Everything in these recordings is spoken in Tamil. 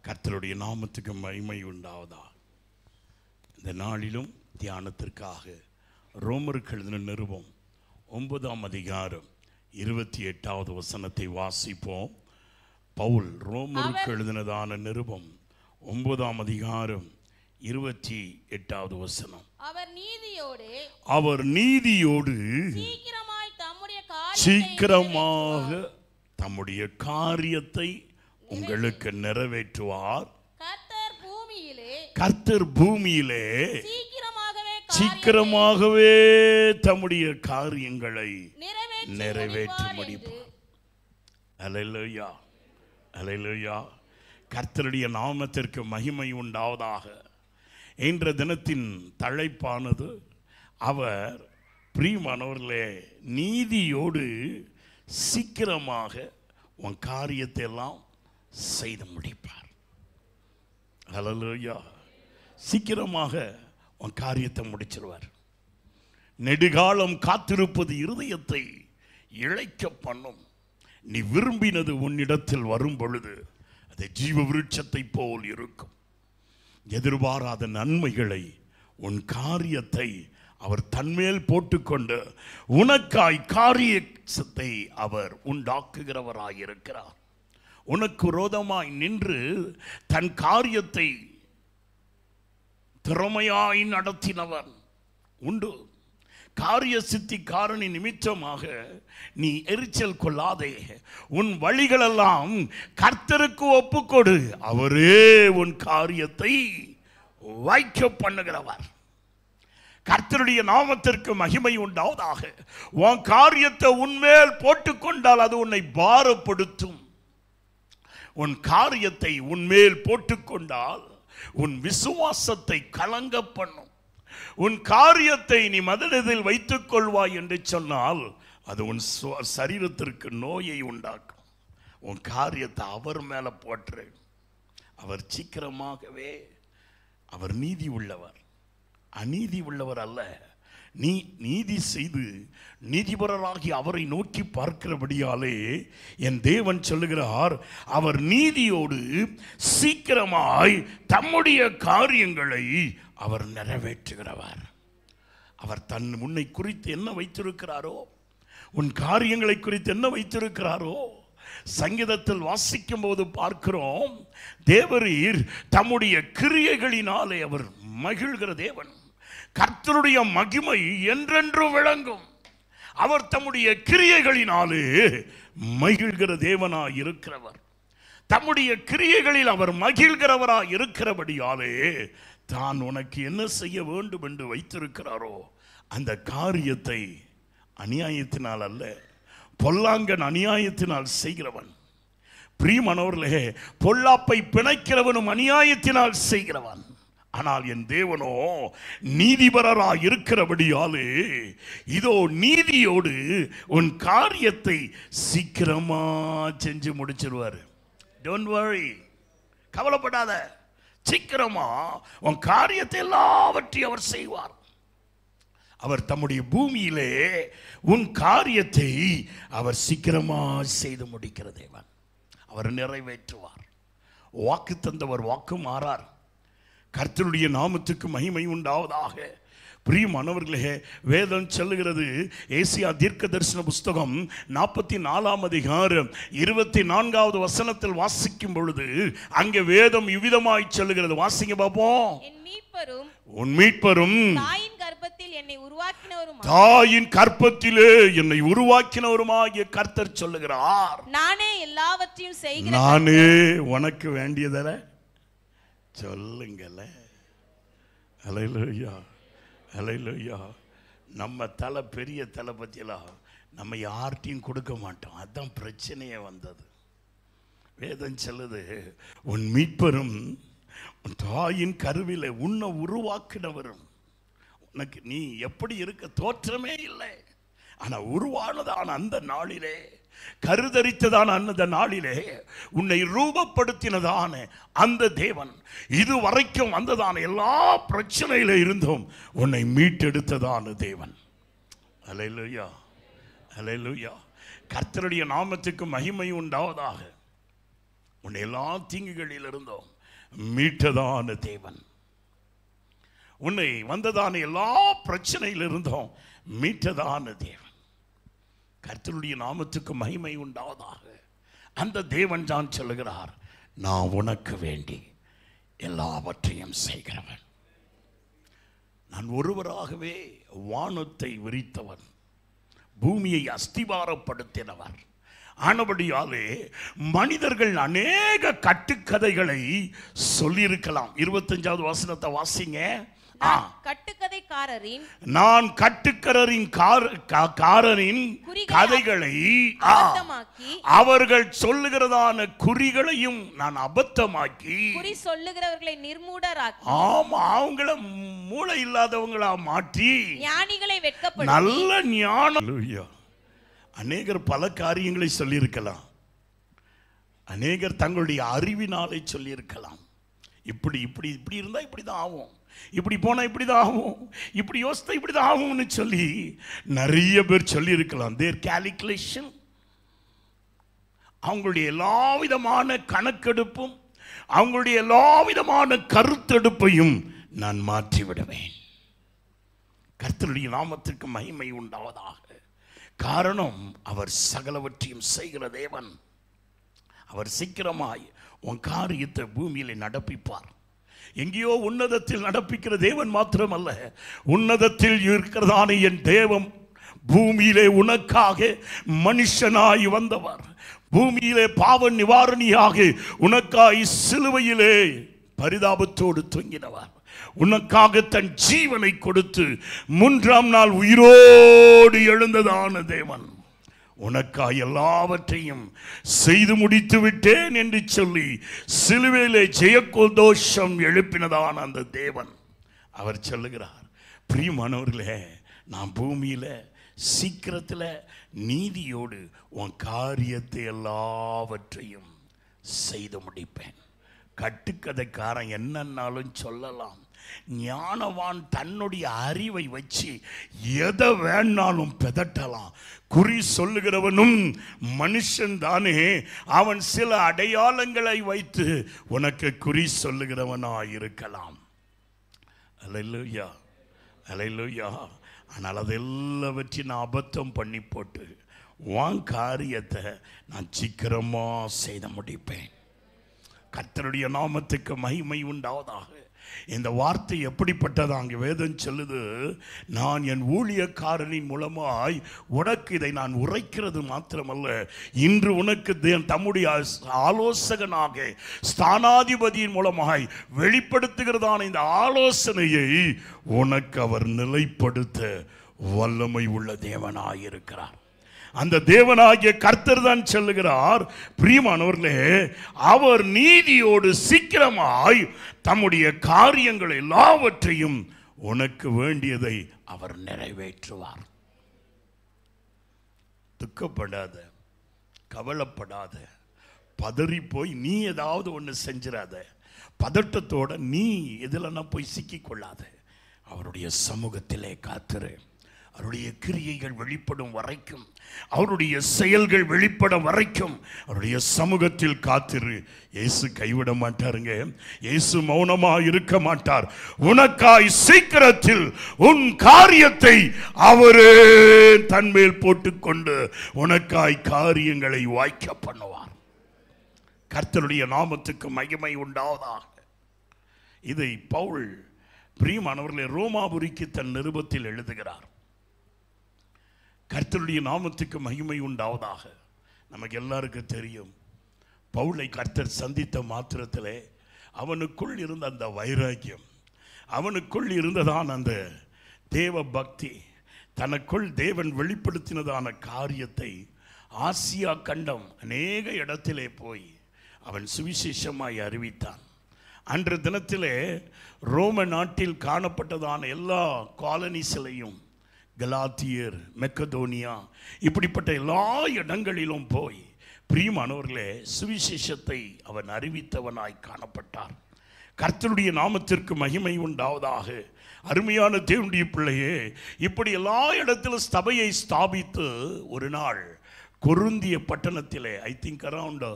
கர்த்தருடைய நாமத்துக்கு மகிமை உண்டாவதா. இந்த நாளிலும் தியானத்திற்காக ரோமருக்கு எழுதின நிருபம் 9ஆம் அதிகாரம் 28வது வசனத்தை வாசிப்போம். பவுல் ரோமருக்கு எழுதினதான நிருபம் 9ஆம் அதிகாரம் 28வது வசனம். அவர் நீதியோடு சீக்கிரமாக தம்முடைய காரியத்தை உங்களுக்கு நிறைவேற்றுவார். கர்த்தர் பூமியிலே சீக்கிரமாகவே தம்முடைய காரியங்களை நிறைவேற்றி முடிப்பார். அல்லேலூயா, அல்லேலூயா. கர்த்தருடைய நாமத்திற்கு மகிமை உண்டாவதாக. என்ற தினத்தின் தலைப்பானது, அவர் பிரியமானவர்களே நீதியோடு சீக்கிரமாக உன் காரியத்தை எல்லாம் செய்து முடிப்பார். அல்லேலூயா. சீக்கிரமாக உன் காரியத்தை முடிச்சிருவார். நெடுகாலம் காத்திருப்பது இருதயத்தை இழைக்க பண்ணும். நீ விரும்பினது உன்னிடத்தில் வரும் பொழுது அது ஜீவ விருட்சத்தை போல் இருக்கும். எதிர்பாராத நன்மைகளை உன் காரியத்தை அவர் தன்மேல் போட்டுக்கொண்டு உனக்காய் காரியத்தை அவர் உண்டாக்குகிறவராயிருக்கிறார். உனக்கு விரோதமாய் நின்று தன் காரியத்தை திறமையாய் நடத்தினவர் உண்டு. காரிய சித்தி காரணி நிமித்தமாக நீ எரிச்சல் கொள்ளாதே. உன் வழிகளெல்லாம் கர்த்தருக்கு ஒப்புக்கொடு. அவரே உன் காரியத்தை வாய்க்க பண்ணுகிறவர். கர்த்தருடைய நாமத்திற்கு மகிமை உண்டாவதாக. உன் காரியத்தை உன்மேல் போட்டுக்கொண்டால் அது உன்னை பாரப்படுத்தும். உன் காரியத்தை உன்மேல் போட்டுக்கொண்டால் உன் விசுவாசத்தை கலங்க பண்ணும். உன் காரியத்தை நீ மனதில் வைத்துக் கொள்வாய் என்று சொன்னால் அது உன் சரீரத்திற்கு நோயை உண்டாக்கும். உன் காரியத்தை அவர் மேல போற்று. அவர் சீக்கிரமாகவே, அவர் நீதி உள்ளவர், அநீதி உள்ளவர் அல்ல. நீ நீதி செய்து நீதிபரராகி அவரை நோக்கி பார்க்கிறபடியாலே என் தேவன் சொல்லுகிறார், அவர் நீதியோடு சீக்கிரமாய் தம்முடைய காரியங்களை அவர் நிறைவேற்றுகிறவர். அவர் தன் உன்னை குறித்து என்ன வைத்திருக்கிறாரோ, உன் காரியங்களை குறித்து என்ன வைத்திருக்கிறாரோ, சங்கீதத்தில் வாசிக்கும் போது பார்க்கிறோம், தேவரீர் தம்முடைய கிரியைகளினாலே அவர் மகிழ்கிற தேவன். கர்த்தருடைய மகிமை என்றென்று விளங்கும். அவர் தம்முடைய கிரியைகளினாலே மகிழ்கிற தேவனாய் இருக்கிறவர். தம்முடைய கிரியைகளில் அவர் மகிழ்கிறவராய் இருக்கிறபடியாலே தான் உனக்கு என்ன செய்ய வேண்டும் என்று வைத்திருக்கிறாரோ அந்த காரியத்தை அநியாயத்தினால் அல்ல, பொல்லாங்கன் அநியாயத்தினால் செய்கிறவன். பிரியமானவர்களே, பொல்லாப்பை பிணைக்கிறவனும் அநியாயத்தினால் செய்கிறவன். ஆனால் என் தேவனோ நீதிபரராய் இருக்கிறபடியாலே இதோ நீதியோடு உன் காரியத்தை சீக்கிரமா செஞ்சு முடிச்சிருவார். டோன்ட் வரி, கவலைப்படாத. சீக்கிரமா உன் காரியத்தை எல்லாவற்றையும் அவர் செய்வார். அவர் தம்முடைய பூமியிலே உன் காரியத்தை அவர் சீக்கிரமா செய்து முடிக்கிற தேவன். அவர் நிறைவேற்றுவார். வாக்கு தந்தவர் வாக்கு மாறார். கர்த்தருடைய நாமத்துக்கு மகிமை உண்டாவதாக. பிரியமானவர்களே, வேதம் சொல்லுகிறது, ஏசியா தீர்க்க தரிசன புஸ்தகம் 44ஆம் அதிகாரம் 24வது வசனத்தில் வாசிக்கும் பொழுது அங்கே வேதம் இவ்விதமாய் சொல்லுகிறது. வாசிங்க பாப்போம். உன் மீட்பரும் தாயின் கற்பத்திலே என்னை உருவாக்கினவருமாகிய கர்த்தர் சொல்லுகிறார், நானே எல்லாவற்றையும் செய்கிறேன். நானே உனக்கு வேண்டியதல்ல சொல்லுங்கள. அல்லேலூயா, அல்லேலூயா. நம்ம தலை பெரிய தலை பத்தியெல்லாம் நம்ம யார்ட்டையும் கொடுக்க மாட்டோம். அதுதான் பிரச்சனையே வந்தது. வேதம் சொல்லுது, உன் மீட்பரும் உன் தாயின் கருவில உன்னை உருவாக்கினவரும். உனக்கு நீ எப்படி இருக்க தோற்றமே இல்லை, ஆனா உருவானதான அந்த நாளிலே, கருதரித்ததான அந்த நாளிலே உன்னை ரூபப்படுத்தினதான அந்த தேவன் இதுவரைக்கும் வந்ததான எல்லா பிரச்சனையில இருந்தும் உன்னை மீட்டெடுத்ததான தேவன். அல்லேலூயா, அல்லேலூயா. கர்த்தருடைய நாமத்துக்கு மகிமை உண்டாவதாக. உன்னை எல்லா தீங்குகளில் இருந்தோம் மீட்டதான தேவன். உன்னை வந்ததான எல்லா பிரச்சனையிலிருந்தும் மீட்டதான தேவன். கர்த்தருடைய நாமத்துக்கு மகிமை உண்டாவதாக. அந்த தேவன் தான் சொல்லுகிறார், நான் உனக்கு வேண்டி எல்லாவற்றையும் செய்கிறவன். நான் ஒருவராகவே வானத்தை விரித்தவன், பூமியை அஸ்திவாரப்படுத்தினவர். ஆனபடியாலே மனிதர்கள் அநேக கட்டுக்கதைகளை சொல்லியிருக்கலாம். 25வது வசனத்தை வாசிங்க. நான் கட்டுக்கரின் கதைகளை அவர்கள் சொல்லுகிறதான குறிகளையும் நான் அபத்தமாக்கி, குறி சொல்லுகிறவர்களை நிர்மூடராக்கி, ஆமா, அவங்கள மூளை இல்லாதவங்களா மாற்றி ஞானிகளை வெட்கப்படுத்தி, நல்ல ஞானம். அநேகர் பல காரியங்களை சொல்லியிருக்கலாம். அநேகர் தங்களுடைய அறிவினாலே சொல்லியிருக்கலாம். இப்படி இப்படி இப்படி இருந்தா இப்படிதான் ஆகும், இப்படி போனா இப்படிதான் ஆகும், இப்படி யோசித்தா இப்படிதான் ஆகும்னு சொல்லி நிறைய பேர் சொல்லி இருக்கலாம். தேர் கால்குலேஷன், அவங்களுடைய எல்லா விதமான கணக்கெடுப்பும், அவங்களுடைய எல்லா விதமான கருத்தெடுப்பையும் நான் மாற்றி விடுவேன். கர்த்தருடைய நாமத்திற்கு மகிமை உண்டாவதாக. காரணம், அவர் சகலவற்றையும் செய்கிற தேவன். அவர் சீக்கிரமாய் உன் காரியத்தை பூமியிலே நடப்பிப்பார். எங்கேயோ உன்னதத்தில் நடப்பிக்கிற தேவன் மாத்திரமல்ல, உன்னதத்தில் இருக்கிறதான என் தேவன் பூமியிலே உனக்காக மனுஷனாய் வந்தவர். பூமியிலே பாவ நிவாரணியாக உனக்காய் சிலுவையிலே பரிதாபத்தோடு தொங்கினவர். உனக்காக தன் ஜீவனை கொடுத்து 3ஆம் நாள் உயிரோடு எழுந்ததான தேவன். உனக்காய் எல்லாவற்றையும் செய்து முடித்து விட்டேன் என்று சொல்லி சிலுவையிலே ஜெயகோதோஷம் எழுப்பினதான அந்த தேவன். அவர் சொல்லுகிறார், பிரியமானவர்களே, நான் பூமியில சீக்கிரத்தில் நீதியோடு உன் காரியத்தை எல்லாவற்றையும் செய்து முடிப்பேன். கட்டுக்கதைக்காரன் என்னன்னாலும் சொல்லலாம். ஞானவான் தன்னுடைய அறிவை வச்சு எதை வேணாலும் பெதட்டலாம். குறி சொல்லுகிறவனும் மனுஷன் தானே, அவன் சில அடையாளங்களை வைத்து உனக்கு குறி சொல்லுகிறவனாய் இருக்கலாம். அல்லேலூயா, அல்லேலூயா. ஆனால் அதெல்லாவற்றையும் நான் அபத்தம் பண்ணி போட்டு உன் காரியத்தை நான் சீக்கிரமா செய்து முடிப்பேன். கர்த்தருடைய நாமத்துக்கு மகிமை உண்டாவதாக. இந்த வார்த்தை எப்படிப்பட்டது? அங்கே வேதம் சொல்லுது, நான் என் ஊழியக்காரனின் மூலமாய் உனக்கு இதை நான் உரைக்கிறது மாத்திரமல்ல, இன்று உனக்கு தம்முடைய ஆலோசகனாக ஸ்தானாதிபதியின் மூலமாய் வெளிப்படுத்துகிறதான இந்த ஆலோசனையை உனக்கு அவர் நிலைப்படுத்த வல்லமை உள்ள தேவனாயிருக்கிறார். அந்த தேவனாகிய கர்த்தர் தான் சொல்லுகிறார், பிரியமானவர்களே, அவர் நீதியோடு சீக்கிரமாய் தம்முடைய காரியங்கள் எல்லாவற்றையும் உனக்கு வேண்டியதை அவர் நிறைவேற்றுவார். துக்கப்படாத, கவலைப்படாத, பதறி போய் நீ ஏதாவது ஒன்று செஞ்சிடாத, பதட்டத்தோட நீ எதுலன்னா போய் சிக்கிக்கொள்ளாத. அவருடைய சமூகத்திலே காத்திரு. அவருடைய கிரியைகள் வெளிப்படும் வரைக்கும், அவருடைய செயல்கள் வெளிப்படும் வரைக்கும் அவருடைய சமூகத்தில் காத்திரு. இயேசு கைவிட மாட்டாருங்க. இயேசு மௌனமாக இருக்க மாட்டார். உனக்காய் சீக்கிரத்தில் உன் காரியத்தை அவரே தன்மேல் போட்டுக்கொண்டு உனக்காய் காரியங்களை வாய்க்க பண்ணுவார். கர்த்தருடைய நாமத்துக்கு மகிமை உண்டாவதாக. இதை பவுல் பிரியமானவர்களே ரோமாபுரிக்கு தன் நிருபத்தில் எழுதுகிறார். கர்த்தருடைய நாமத்துக்கு மகிமை உண்டாவதாக. நமக்கு எல்லாருக்கும் தெரியும், பவுலை கர்த்தர் சந்தித்த மாத்திரத்திலே அவனுக்குள் இருந்த அந்த வைராக்கியம், அவனுக்குள் இருந்ததான் அந்த தேவ பக்தி, தனக்குள் தேவன் வெளிப்படுத்தினதான காரியத்தை ஆசியா கண்டம் அநேக இடத்திலே போய் அவன் சுவிசேஷமாய் அறிவித்தான். அன்று தினத்திலே ரோம நாட்டில் காணப்பட்டதான எல்லா காலனிஸ்லையும், கலாத்தியர், மெக்கதோனியா, இப்படிப்பட்ட எல்லா இடங்களிலும் போய் பிரியமானவர்களே சுவிசேஷத்தை அவன் அறிவித்தவனாய் காணப்பட்டார். கர்த்தருடைய நாமத்திற்கு மகிமை உண்டாவதாக. அருமையான தேவனுடைய பிள்ளையே, இப்படி எல்லா இடத்திலும் சபையை ஸ்தாபித்து ஒரு நாள் கொருந்திய பட்டணத்திலே, ஐ திங்க் அரவுண்ட்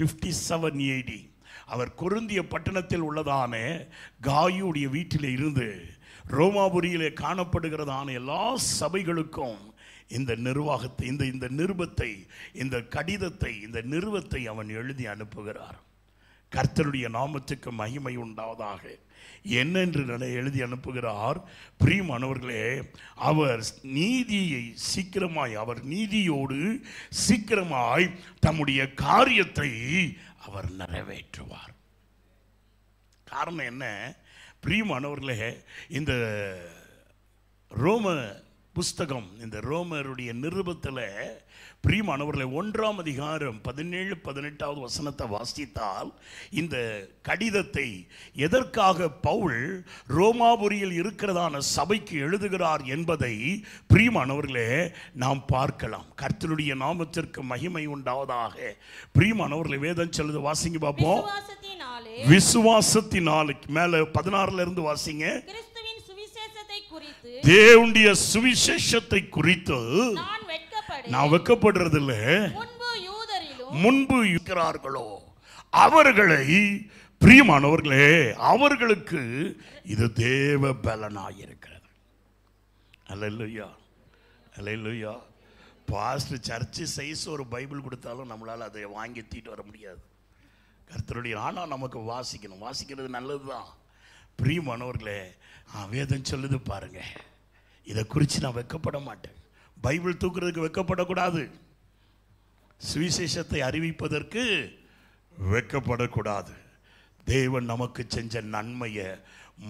57 AD, அவர் கொரிந்திய பட்டணத்தில் உள்ளதான காயுடைய வீட்டில் இருந்து ரோமாபுரியிலே காணப்படுகிறதான எல்லா சபைகளுக்கும் இந்த நிர்வாகத்தை இந்த நிருபத்தை இந்த கடிதத்தை இந்த நிருபத்தை அவன் எழுதி அனுப்புகிறார். கர்த்தருடைய நாமத்துக்கு மகிமை உண்டாவதாக. என்னென்று எழுதி அனுப்புகிறார்? பிரியமானவர்களே, அவர் நீதியை சீக்கிரமாய், அவர் நீதியோடு சீக்கிரமாய் தம்முடைய காரியத்தை அவர் நிறைவேற்றுவார். காரணம் என்ன? பிரியமானவர்களே, இந்த ரோம புஸ்தகம், இந்த ரோமருடைய நிருபத்தில் பிரியமானவர்களை 1ஆம் அதிகாரம் 17-18 வசனத்தை வாசித்தால் இந்த கடிதத்தை எதற்காக பவுல் ரோமாபுரியில் இருக்கிறதான சபைக்கு எழுதுகிறார் என்பதை பிரியமானவர்களே நாம் பார்க்கலாம். கர்த்தருடைய நாமத்திற்கு மகிமை உண்டாவதாக. பிரியமானவர்களை வேதம் சொல்லுது, வாசிங்க பார்ப்போம். விசுவாசத்தினாலே மேல 16ல இருந்து வாசிங்க. தேவனுடைய சுவிசேஷத்தை குறித்து நான் வெட்கப்படுறது இல்லை. முன்பு இருக்கிறார்களோ அவர்களை, பிரியமானவர்களே, அவர்களுக்கு இது தேவ பலனாயிருக்கிறது. அல்லேலூயா, அல்லேலூயா. பாஸ்டர் சர்ச்சு சைஸ் ஒரு பைபிள் கொடுத்தாலும் நம்மளால் அதை வாங்கி தீட்டு வர முடியாது. கர்த்தருடைய ஆனால் நமக்கு வாசிக்கணும். வாசிக்கிறது நல்லது தான். பிரியமானவர்களே, வேதம் சொல்லுது பாருங்க, இதை குறித்து நான் வெட்கப்பட மாட்டேன். பைபிள் தூக்குறதுக்கு வெட்கப்படக்கூடாது. சுவிசேஷத்தை அறிவிப்பதற்கு வெட்கப்படக்கூடாது. தேவன் நமக்கு செஞ்ச நன்மையை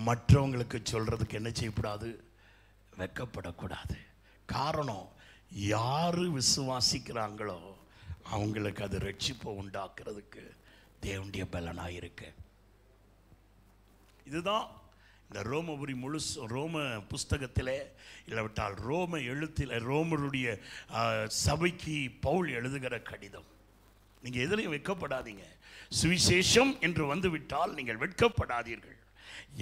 மற்றவங்களுக்கு சொல்றதுக்கு என்ன செய்யக்கூடாது? வெட்கப்படக்கூடாது. காரணம், யாரு விசுவாசிக்கிறாங்களோ அவங்களுக்கு அது ரட்சிப்பை உண்டாக்குறதுக்கு தேவனுடைய பலனாயிருக்கு. இதுதான் இந்த ரோமபுரி ரோம புஸ்தகத்திலே, இல்லாவிட்டால் ரோம எழுத்தில் ரோமருடைய சபைக்கு பவுல் எழுதுகிற கடிதம். நீங்கள் எதிலையும் வெட்கப்படாதீங்க. சுவிசேஷம் என்று வந்துவிட்டால் நீங்கள் வெட்கப்படாதீர்கள்.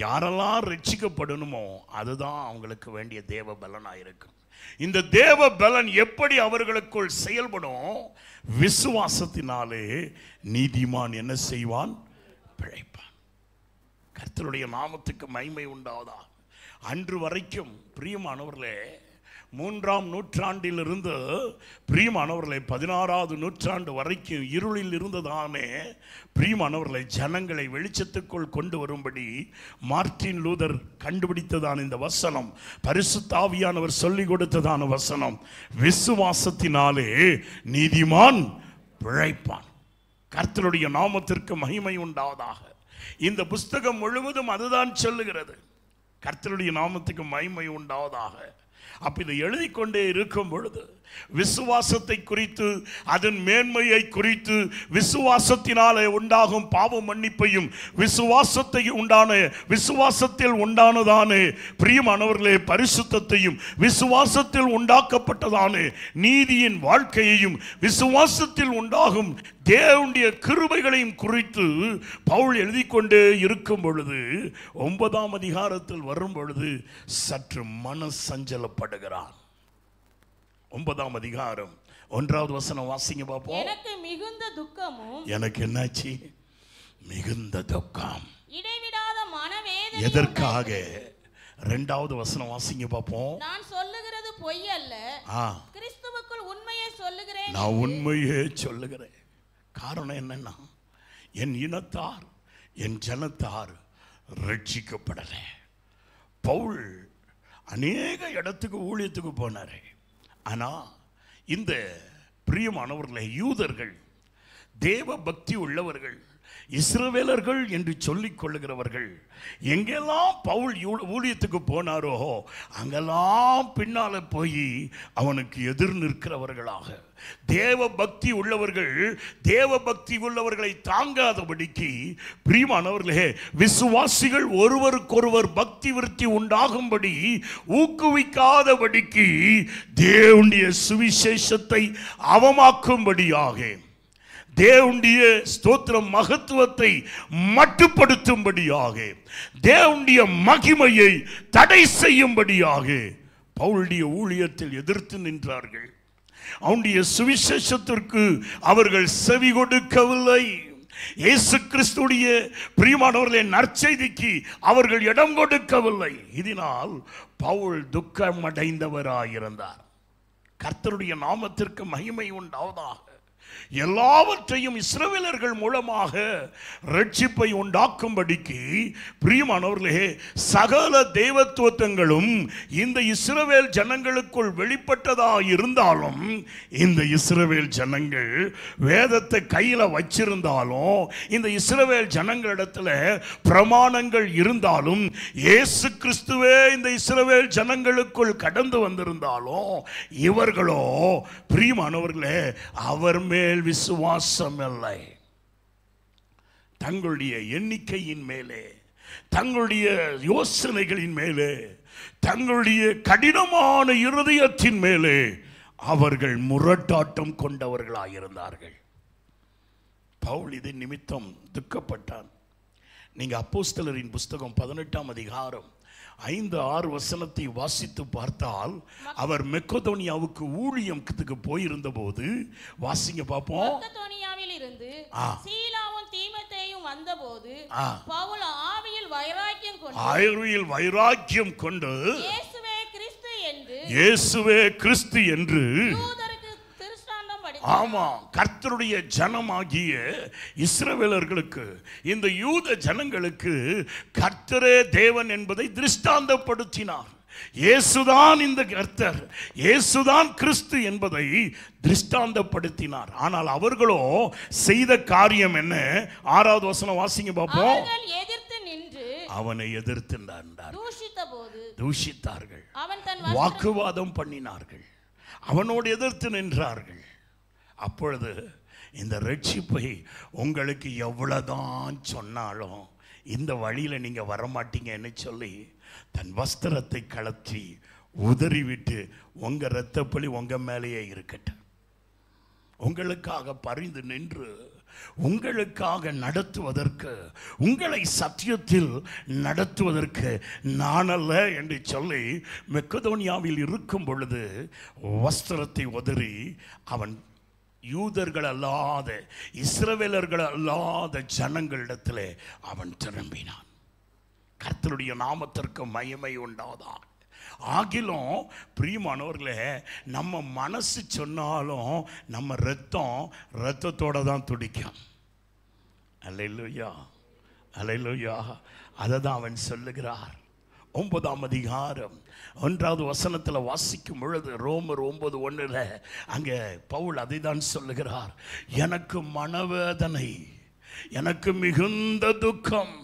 யாரெல்லாம் ரட்சிக்கப்படணுமோ அதுதான் அவங்களுக்கு வேண்டிய தேவ பலனாக இருக்கும். இந்த தேவ பலன் எப்படி அவர்களுக்குள் செயல்படும்? விசுவாசத்தினாலே நீதிமான் என்ன செய்வான்? பிழைப்பான். கர்த்தருடைய நாமத்துக்கு மகிமை உண்டாவதா. அன்று வரைக்கும் பிரியமானவர்களே, 3ஆம் நூற்றாண்டிலிருந்து பிரியமானவர்களை 16வது நூற்றாண்டு வரைக்கும் இருளில் இருந்ததானே பிரியமானவர்களை ஜனங்களை வெளிச்சத்துக்குள் கொண்டு வரும்படி மார்ட்டின் லூதர் கண்டுபிடித்ததான இந்த வசனம், பரிசுத்த ஆவியானவர் சொல்லிக் கொடுத்ததான வசனம், விசுவாசத்தினாலே நீதிமான் பிழைப்பான். கர்த்தருடைய நாமத்திற்கு மகிமை உண்டாவதாக. இந்த புஸ்தகம் முழுவதும் அதுதான் சொல்லுகிறது. கர்த்தருடைய நாமத்துக்கு மகிமை உண்டாவதாக. அப்ப இதை எழுதி கொண்டே இருக்கும் பொழுது விசுவாசத்தை குறித்து, அதன் மேன்மையை குறித்து, விசுவாசத்தினாலே உண்டாகும் பாவ மன்னிப்பையும், விசுவாசத்தில் உண்டானதானே பிரியமானவர்களே பரிசுத்தத்தையும், விசுவாசத்தில் உண்டாக்கப்பட்டதான நீதியின் வாழ்க்கையையும், விசுவாசத்தில் உண்டாகும் தேவனுடைய கிருபைகளையும் குறித்து பவுல் எழுதி கொண்டே இருக்கும் பொழுது 9ஆம் அதிகாரத்தில் வரும் பொழுது சற்று மன சஞ்சலப்படுகிறான். 9ஆம் அதிகாரம் 1வது வசனம் வாசிங்க பார்ப்போம். எனக்கு மிகுந்த துக்கமும். எனக்கு என்னாச்சு? மிகுந்த துக்கம், இடைவிடாத மனவேதனை. எதற்காக? 2வது வசனம் வாசிங்க பார்ப்போம். நான் சொல்லுகிறது பொய் அல்ல, கிறிஸ்துவுக்குள் உண்மையை சொல்லுகிறேன். நான் உண்மையே சொல்லுகிறேன். காரணம் என்னன்னா, என் இனத்தார், என் ஜனத்தார் ரட்சிக்கப்படலை. பவுல் அநேக இடத்துக்கு ஊழியத்துக்கு போனாரு. ஆனால் இந்த பிரியமானவர்களை யூதர்கள், தேவ பக்தி உள்ளவர்கள், இஸ்ரவேலர்கள் என்று சொல்லிக் கொள்ளுகிறவர்கள் எங்கெல்லாம் பவுல் ஊழியத்துக்கு போனாரோ அங்கெல்லாம் பின்னால போய் அவனுக்கு எதிர் நிற்கிறவர்களாக, தேவ பக்தி உள்ளவர்கள் தேவ பக்தி உள்ளவர்களை தாங்காதபடிக்கு, பிரியமானவர்களே, விசுவாசிகள் ஒருவருக்கொருவர் பக்தி விருத்தி உண்டாகும்படி ஊக்குவிக்காதபடிக்கு தேவனுடைய சுவிசேஷத்தை அவமாக்கும்படியாக, தேவனுடைய ஸ்தோத்திரம் மகத்துவத்தை மட்டுப்படுத்தும்படியாக, தேவனுடைய மகிமையை தடை செய்யும்படியாக பவுலுடைய ஊழியத்தில் எதிர்த்து நின்றார்கள். அவனுடைய சுவிசேஷத்திற்கு அவர்கள் செவி கொடுக்கவில்லை. இயேசு கிறிஸ்துடைய பிரியமானவர்களே நற்செய்திக்கு அவர்கள் இடம் கொடுக்கவில்லை. இதனால் பவுல் துக்கமடைந்தவராயிருந்தார். கர்த்தருடைய நாமத்திற்கு மகிமை உண்டாவதாக. எல்லாவற்றையும் இஸ்ரவேலர்கள் மூலமாக ரட்சிப்பை உண்டாக்கும்படிக்கு பிரியமானவர்களே சகல தேவத்துவங்களும் இந்த இஸ்ரவேல் ஜனங்களுக்குள் வெளிப்பட்டதா இருந்தாலும், இந்த இஸ்ரவேல் ஜனங்கள் வேதத்தை கையில வச்சிருந்தாலும், இந்த இஸ்ரவேல் ஜனங்களிடத்துல பிரமாணங்கள் இருந்தாலும், இயேசு கிறிஸ்துவே இந்த இஸ்ரவேல் ஜனங்களுக்குள் கடந்து வந்திருந்தாலும், இவர்களோ பிரியமானவர்களே அவர் மேல் விசுவாசம் இல்லை. தங்களுடைய எண்ணிக்கையின் மேலே, தங்களுடைய யோசனைகளின் மேலே, தங்களுடைய கடினமான இருதயத்தின் மேலே அவர்கள் முரட்டாட்டம் கொண்டவர்களாயிருந்தார்கள். பவுல் இதன் நிமித்தம் துக்கப்பட்டான். நீங்க அப்போஸ்தலரின் புஸ்தகம் 18ஆம் அதிகாரம் 5-6 வசனத்தை வாசித்து பார்த்தால், அவர் மெக்கதோனியாவுக்கு ஊழியத்துக்கு போயிருந்த போது, வாசிங்க பார்ப்போம். மெக்கதோனியாவில் இருந்து சீலாவும் தீமோத்தேயும் வந்தபோது பவுல் ஆவியில் வைராக்கியம் கொண்டு இயேசுவே கிறிஸ்து என்று ஆமா கர்த்தருடைய ஜனமாகிய இஸ்ரவேலர்களுக்கு, இந்த யூத ஜனங்களுக்கு கர்த்தரே தேவன் என்பதை திருஷ்டாந்தப்படுத்தினார். இயேசுதான் இந்த கர்த்தர், இயேசுதான் கிறிஸ்து என்பதை திருஷ்டாந்தப்படுத்தினார். ஆனால் அவர்களோ செய்த காரியம் என்ன? 6வது வசனம் வாசிங்க பார்ப்போம். அவனை எதிர்த்து தூஷித்தார்கள், வாக்குவாதம் பண்ணினார்கள், அவனோடு எதிர்த்து நின்றார்கள். அப்பொழுது இந்த ரட்சிப்பை உங்களுக்கு எவ்வளவுதான் சொன்னாலும் இந்த வழியில நீங்க வரமாட்டீங்கன்னு சொல்லி தன் வஸ்திரத்தை கழற்றி உதறிவிட்டு, உங்க இரத்தப்பழி உங்க மேலேயே இருக்கட்டும், உங்களுக்காக பரிந்து நின்று உங்களுக்காக நடத்துவதற்கு, உங்களை சத்தியத்தில் நடத்துவதற்கு நானல்ல என்று சொல்லி மெக்கதோனியாவில் இருக்கும் பொழுது வஸ்திரத்தை உதறி அவன் யூதர்கள் அல்லாத இஸ்ரவேலர்கள் அல்லாத ஜனங்களிடத்திலே அவன் திரும்பினான். கர்த்தருடைய நாமத்திற்கு மகிமை உண்டாவதாக. ஆகிலும் பிரியமானவர்களே, நம்ம மனசு சொன்னாலும் நம்ம ரத்தத்தோட தான் துடிக்கும். அல்லேலூயா, அல்லேலூயா. அதை தான் அவன் சொல்லுகிறார். 9ஆம் அதிகாரம் 1வது வசனத்தில் வாசிக்கும் பொழுது, ரோமர் 9:1 அங்கே பவுல் அதை தான் சொல்லுகிறார். எனக்கு மனவேதனை, எனக்கு மிகுந்த துக்கம்.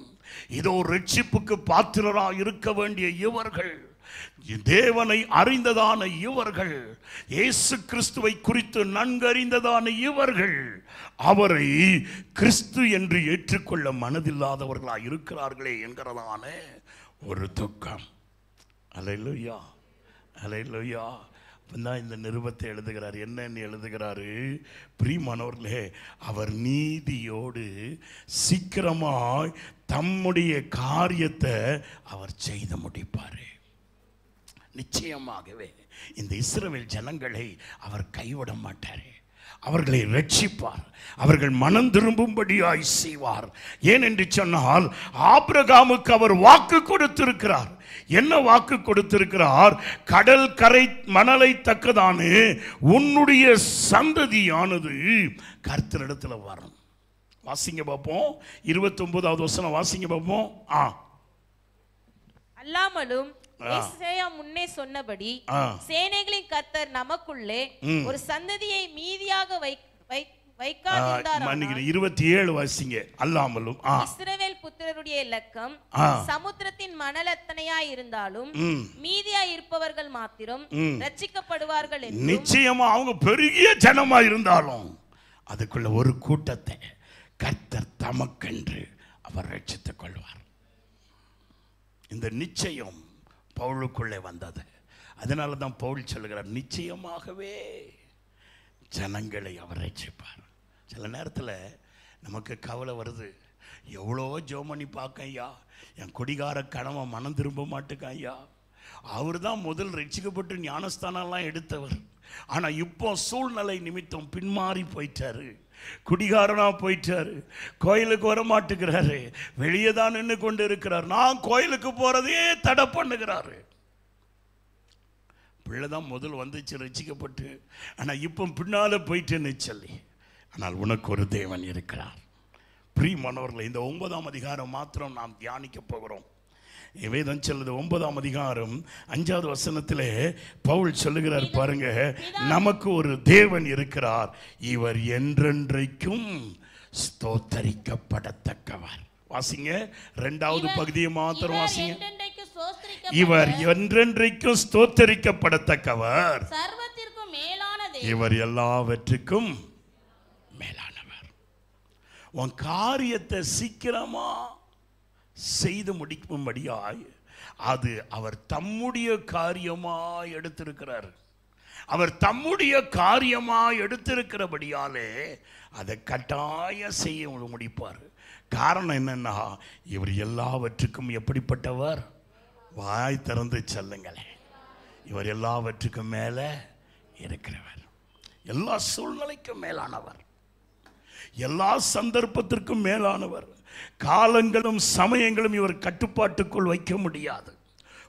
இதோ ரட்சிப்புக்கு பாத்திரராக இருக்க வேண்டிய இவர்கள், தேவனை அறிந்ததான இவர்கள், இயேசு கிறிஸ்துவை குறித்து நன்கறிந்ததான இவர்கள் அவரை கிறிஸ்து என்று ஏற்றுக்கொள்ள மனதில்லாதவர்களாக இருக்கிறார்களே என்கிறதான ஒரு துக்கம். அல்லேலூயா, அல்லேலூயா. அப்பதான் இந்த நிருபத்தை எழுதுகிறார். என்னன்னு எழுதுகிறாரு? பிரியமானவர்களே, அவர் நீதியோடு சீக்கிரமாய் தம்முடைய காரியத்தை அவர் செய்து முடிப்பார். நிச்சயமாகவே இந்த இஸ்ரவேல் ஜனங்களை அவர் கைவிட மாட்டார். அவர்களை ரட்சிப்பார், அவர்கள் மனம் திரும்பும்படியாய் செய்வார். ஏனென்று சொன்னால், ஆபிரகாமுக்கு அவர் வாக்கு கொடுத்திருக்கிறார். என்ன வாக்கு கொடுத்திருக்கிறார்? கடல் கரை மணலை தக்கதானே உன்னுடைய சந்ததியானது கர்த்தரிடத்தில் வரும். வாசிங்க பார்ப்போம். 29வது வசனம் வாசிங்க பார்ப்போம். அல்லாமலும் எசேயா முன்னே சொன்னபடி சேனைகளின் கர்த்தர் நமக்குள்ளே ஒரு சந்ததியை மீதியாக வைக்காதிருந்தார். 27 வாசிங்க. அல்லாமலும் இஸ்ரவேல் புத்திரருடைய இலக்கம் சமுத்திரத்தின் மணல் எத்தனையாய் இருந்தாலும் மீதியாய் இருப்பவர்கள் மாத்திரம் ரட்சிக்கப்படுவார்கள். நிச்சயமா அவங்க பெரிய ஜனமா இருந்தாலும் அதுக்குள்ள ஒரு கூட்டத்தை கர்த்தர் தமக்கென்று அவர் ரட்சித்துக் கொள்வார். இந்த நிச்சயம் பவுலுக்குள்ளே வந்தது. அதனால தான் பவுல் சொல்லுகிறார், நிச்சயமாகவே ஜனங்களை அவர் ரட்சிப்பார். சில நேரத்தில் நமக்கு கவலை வருது, எவ்வளோ ஜோமணி பார்க்க ஐயா, என் குடிகார கணவன் மனம் திரும்ப மாட்டேங்க ஐயா, அவர் தான் முதல் ரட்சிக்கப்பட்டு ஞானஸ்தானம்லாம் எடுத்தவர், ஆனால் இப்போ சூழ்நிலை நிமித்தம் பின்மாறி போயிட்டாரு. குடிகாரனா போயிட்டாரு, கோயிலுக்கு வர மாட்டேங்கிறாரு, வெளியே தான் நின்று கொண்டு இருக்கிறார். நான் கோயிலுக்கு போறதே தடை பண்ணுகிறாரு. பிள்ளைதான் முதல் வந்துச்சு ரசிக்கப்பட்டு, ஆனால் இப்போ பின்னால போயிட்டுன்னு சொல்லி. ஆனால் உனக்கு ஒரு தேவன் இருக்கிறார். பிரியமானவர்களே, இந்த 9ஆம் அதிகாரம் மாத்திரம் நாம் தியானிக்க போகிறோம். வேதம் சொல்லுது 9ஆம் அதிகாரம் 5வது வசனத்திலே பவுல் சொல்லுகிறார் பாருங்க, நமக்கு ஒரு தேவன் இருக்கிறார், இவர் என்றென்றைக்கும் ஸ்தோத்தரிக்கப்படத்தக்கவர். வாசிங்க 2வது பகுதியை மாத்திரம் வாசிங்க. இவர் என்றென்றைக்கும் ஸ்தோத்தரிக்கப்படத்தக்கவர், சர்வத்திற்கும் மேலானது, இவர் எல்லாவற்றுக்கும் மேலானவர். உன் காரியத்தை சீக்கிரமா செய்து முடிக்கும்படியாய் அது அவர் தம்முடைய காரியமாய் எடுத்திருக்கிறார். அவர் தம்முடைய காரியமாய் எடுத்திருக்கிறபடியாலே அதை கட்டாயம் செய்ய முடிப்பார். காரணம் என்னன்னா, இவர் எல்லாவற்றுக்கும் எப்படிப்பட்டவர்? வாய் திறந்து சொல்லுங்களேன், இவர் எல்லாவற்றுக்கும் மேலே இருக்கிறவர், எல்லா சூழ்நிலைக்கும் மேலானவர், எல்லா சந்தர்ப்பத்திற்கும் மேலானவர். காலங்களும் சமயங்களும் இவர் கட்டுப்பாட்டுக்குள் வைக்க முடியாது.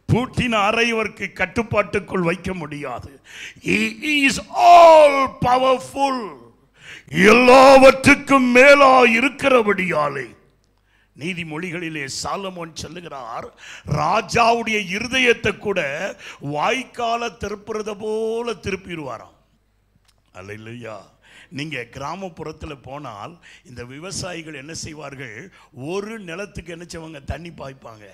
பூட்டின அறை இவருக்கு கட்டுப்பாட்டுக்குள் வைக்க முடியாது. He is all powerful, எல்லாவற்றுக்கும் மேலா இருக்கிறபடியாலே. நீதிமொழிகளிலே சாலமோன் சொல்லுகிறார், ராஜாவுடைய இருதயத்தை கூட வாய்க்கால திருப்புறத போல திருப்பிடுவாராம். அல்லேலூயா. நீங்கள் கிராமப்புறத்தில் போனால் இந்த விவசாயிகள் என்ன செய்வார்கள், ஒரு நிலத்துக்கு என்ன செய்வாங்க, தண்ணி பாய்ப்பாங்க.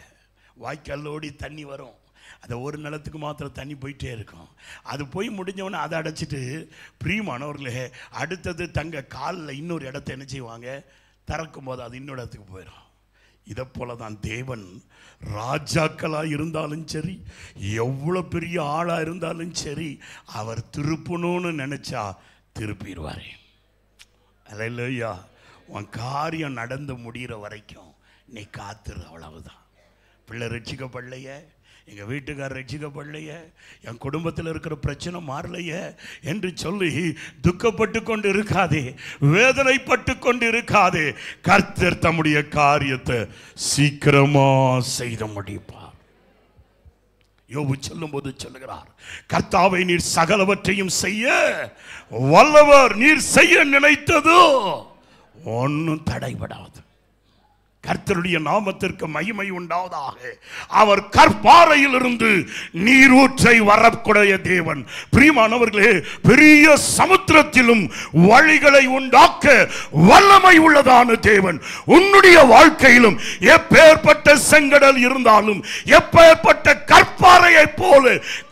வாய்க்காலோடி தண்ணி வரும், அதை ஒரு நிலத்துக்கு மாத்திரம் தண்ணி போயிட்டே இருக்கும். அது போய் முடிஞ்சவொன்னே அதை அடைச்சிட்டு, பிரியமானவர்களே, அடுத்தது தங்க காலில் இன்னொரு இடத்த என்ன செய்வாங்க, திறக்கும் போது அது இன்னொரு இடத்துக்கு போயிடும். இதை போல தான் தேவன் ராஜாக்களாக இருந்தாலும் சரி, எவ்வளோ பெரிய ஆளாக இருந்தாலும் சரி, அவர் திருப்பணும்னு நினச்சா திருப்பிடுவாரே. அல்லேலூயா. உன் காரியம் நடந்து முடிகிற வரைக்கும் நீ காத்துரு, அவ்வளவுதான். பிள்ளை ரட்சிக்கப்படலையே, எங்கள் வீட்டுக்காரர் ரட்சிக்கப்படலையே, என் குடும்பத்தில் இருக்கிற பிரச்சனை மாறலையே என்று சொல்லி துக்கப்பட்டு கொண்டு இருக்காதே, வேதனைப்பட்டு கொண்டு இருக்காதே. கர்த்தர் தம்முடைய காரியத்தை சீக்கிரமா செய்து முடிப்பார். யோபு சொல்லும் போது சொல்லுகிறார், கர்த்தாவை நீர் சகலவற்றையும் செய்ய வல்லவர், நீர் செய்ய நினைத்ததோ ஒன்னும் தடைபடாது. கர்த்தருடைய நாமத்திற்கு மகிமை உண்டாவதாக. அவர் கற்பாறையிலிருந்து நீரூற்றை வரக்கூடிய தேவன். பிரியமானவர்களே, பெரிய சமுத்திரத்திலும் வழிகளை உண்டாக்க வல்லமை உள்ளதான தேவன். உன்னுடைய வாழ்க்கையிலும் எப்பேற்பட்ட செங்கடல் இருந்தாலும், எப்பேற்பட்ட கற்பாறையை போல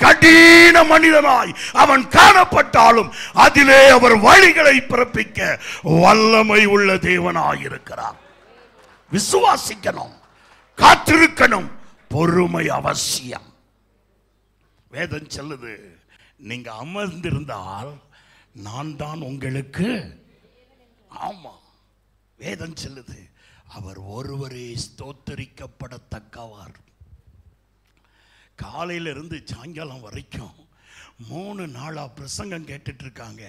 கடின மனிதனாய் அவன் காணப்பட்டாலும், அதிலே அவர் வழிகளை பிறப்பிக்க வல்லமை உள்ள தேவனாயிருக்கிறார். விசுவாசிக்கணும், காத்திருக்கணும், பொறுமை அவசியம். வேதம் சொல்லுது, நீங்க அமர்ந்திருந்தால் நான் தான் உங்களுக்கு. ஆமா, வேதம் சொல்லுது, அவர் ஒருவரே ஸ்தோத்தரிக்கப்படத்தக்கவர். காலையிலிருந்து சாயங்காலம் வரைக்கும் 3 நாளா பிரசங்கம் கேட்டுட்டு இருக்காங்க.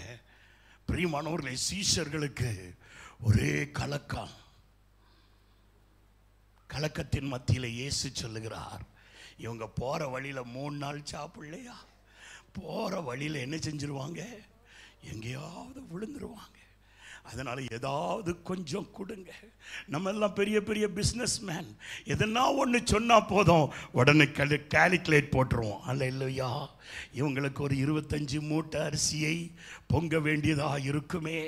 பிரியமானவர்களே, சீஷர்களுக்கு ஒரே கலக்கம். கலக்கத்தின் மத்தியில் இயேசு சொல்லுகிறார், இவங்க போகிற வழியில் 3 நாள் சாப்பிடலையா, போகிற வழியில் என்ன செஞ்சிருவாங்க, எங்கேயாவது விழுந்துருவாங்க. அதனால் ஏதாவது கொஞ்சம் கொடுங்க. நம்ம எல்லாம் பெரிய பெரிய பிஸ்னஸ் மேன், எதனா ஒன்று சொன்னால் போதும் உடனே கால்குலேட் போட்டுருவோம். அல்லேலூயா. இவங்களுக்கு ஒரு 25 மூட்டை அரிசியை பொங்க வேண்டியதாக இருக்குமே,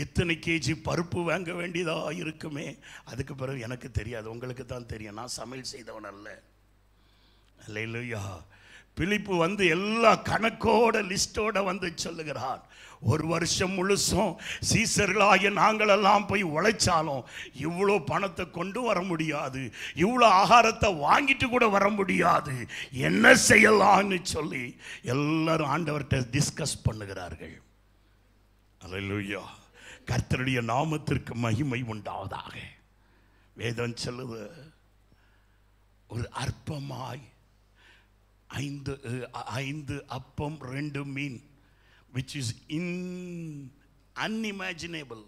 எத்தனை கேஜி பருப்பு வாங்க வேண்டியதாக இருக்குமே. அதுக்கு பிறகு எனக்கு தெரியாது, உங்களுக்கு தான் தெரியும், நான் சமையல் செய்தவன் அல்ல. அல்லேலூயா. பிலிப்பு வந்து எல்லா கணக்கோட லிஸ்டோட வந்து சொல்லுகிறான், 1 வருஷம் முழுசும் சீசர்களாகிய நாங்களெல்லாம் போய் உழைச்சாலும் இவ்வளோ பணத்தை கொண்டு வர முடியாது, இவ்வளோ ஆகாரத்தை வாங்கிட்டு கூட வர முடியாது, என்ன செய்யலாம்னு சொல்லி எல்லாரும் ஆண்டவர்கிட்ட டிஸ்கஸ் பண்ணுகிறார்கள். அல்லேலூயா. கர்த்தருடைய நாமத்திற்கு மகிமை உண்டாவதாக. வேதம் சொல்லுது, ஒரு அற்பமாய் 5 அப்பம் 2 மீன், which is unimaginable,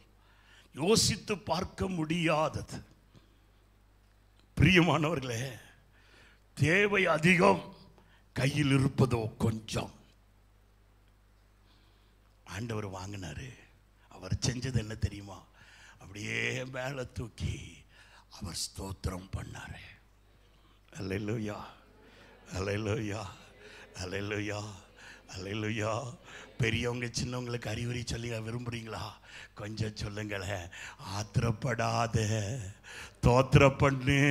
யோசித்து பார்க்க முடியாதது. பிரியமானவர்களே, தேவை அதிகம், கையில் இருப்பதோ கொஞ்சம். ஆண்டவர் வாங்கினாரு. அவர் செஞ்சது என்ன தெரியுமா? அப்படியே மேலே தூக்கி அவர் ஸ்தோத்திரம் பண்ணாரு. அல்லேலூயா, அல்லேலூயா, அல்லேலூயா, அல்லேலூயா. பெரியவங்க சின்னவங்களுக்கு அறிவுரை சொல்லி விரும்புறீங்களா? கொஞ்சம் சொல்லுங்களேன். ஆத்திரப்படாத, தோத்திர பண்ணு.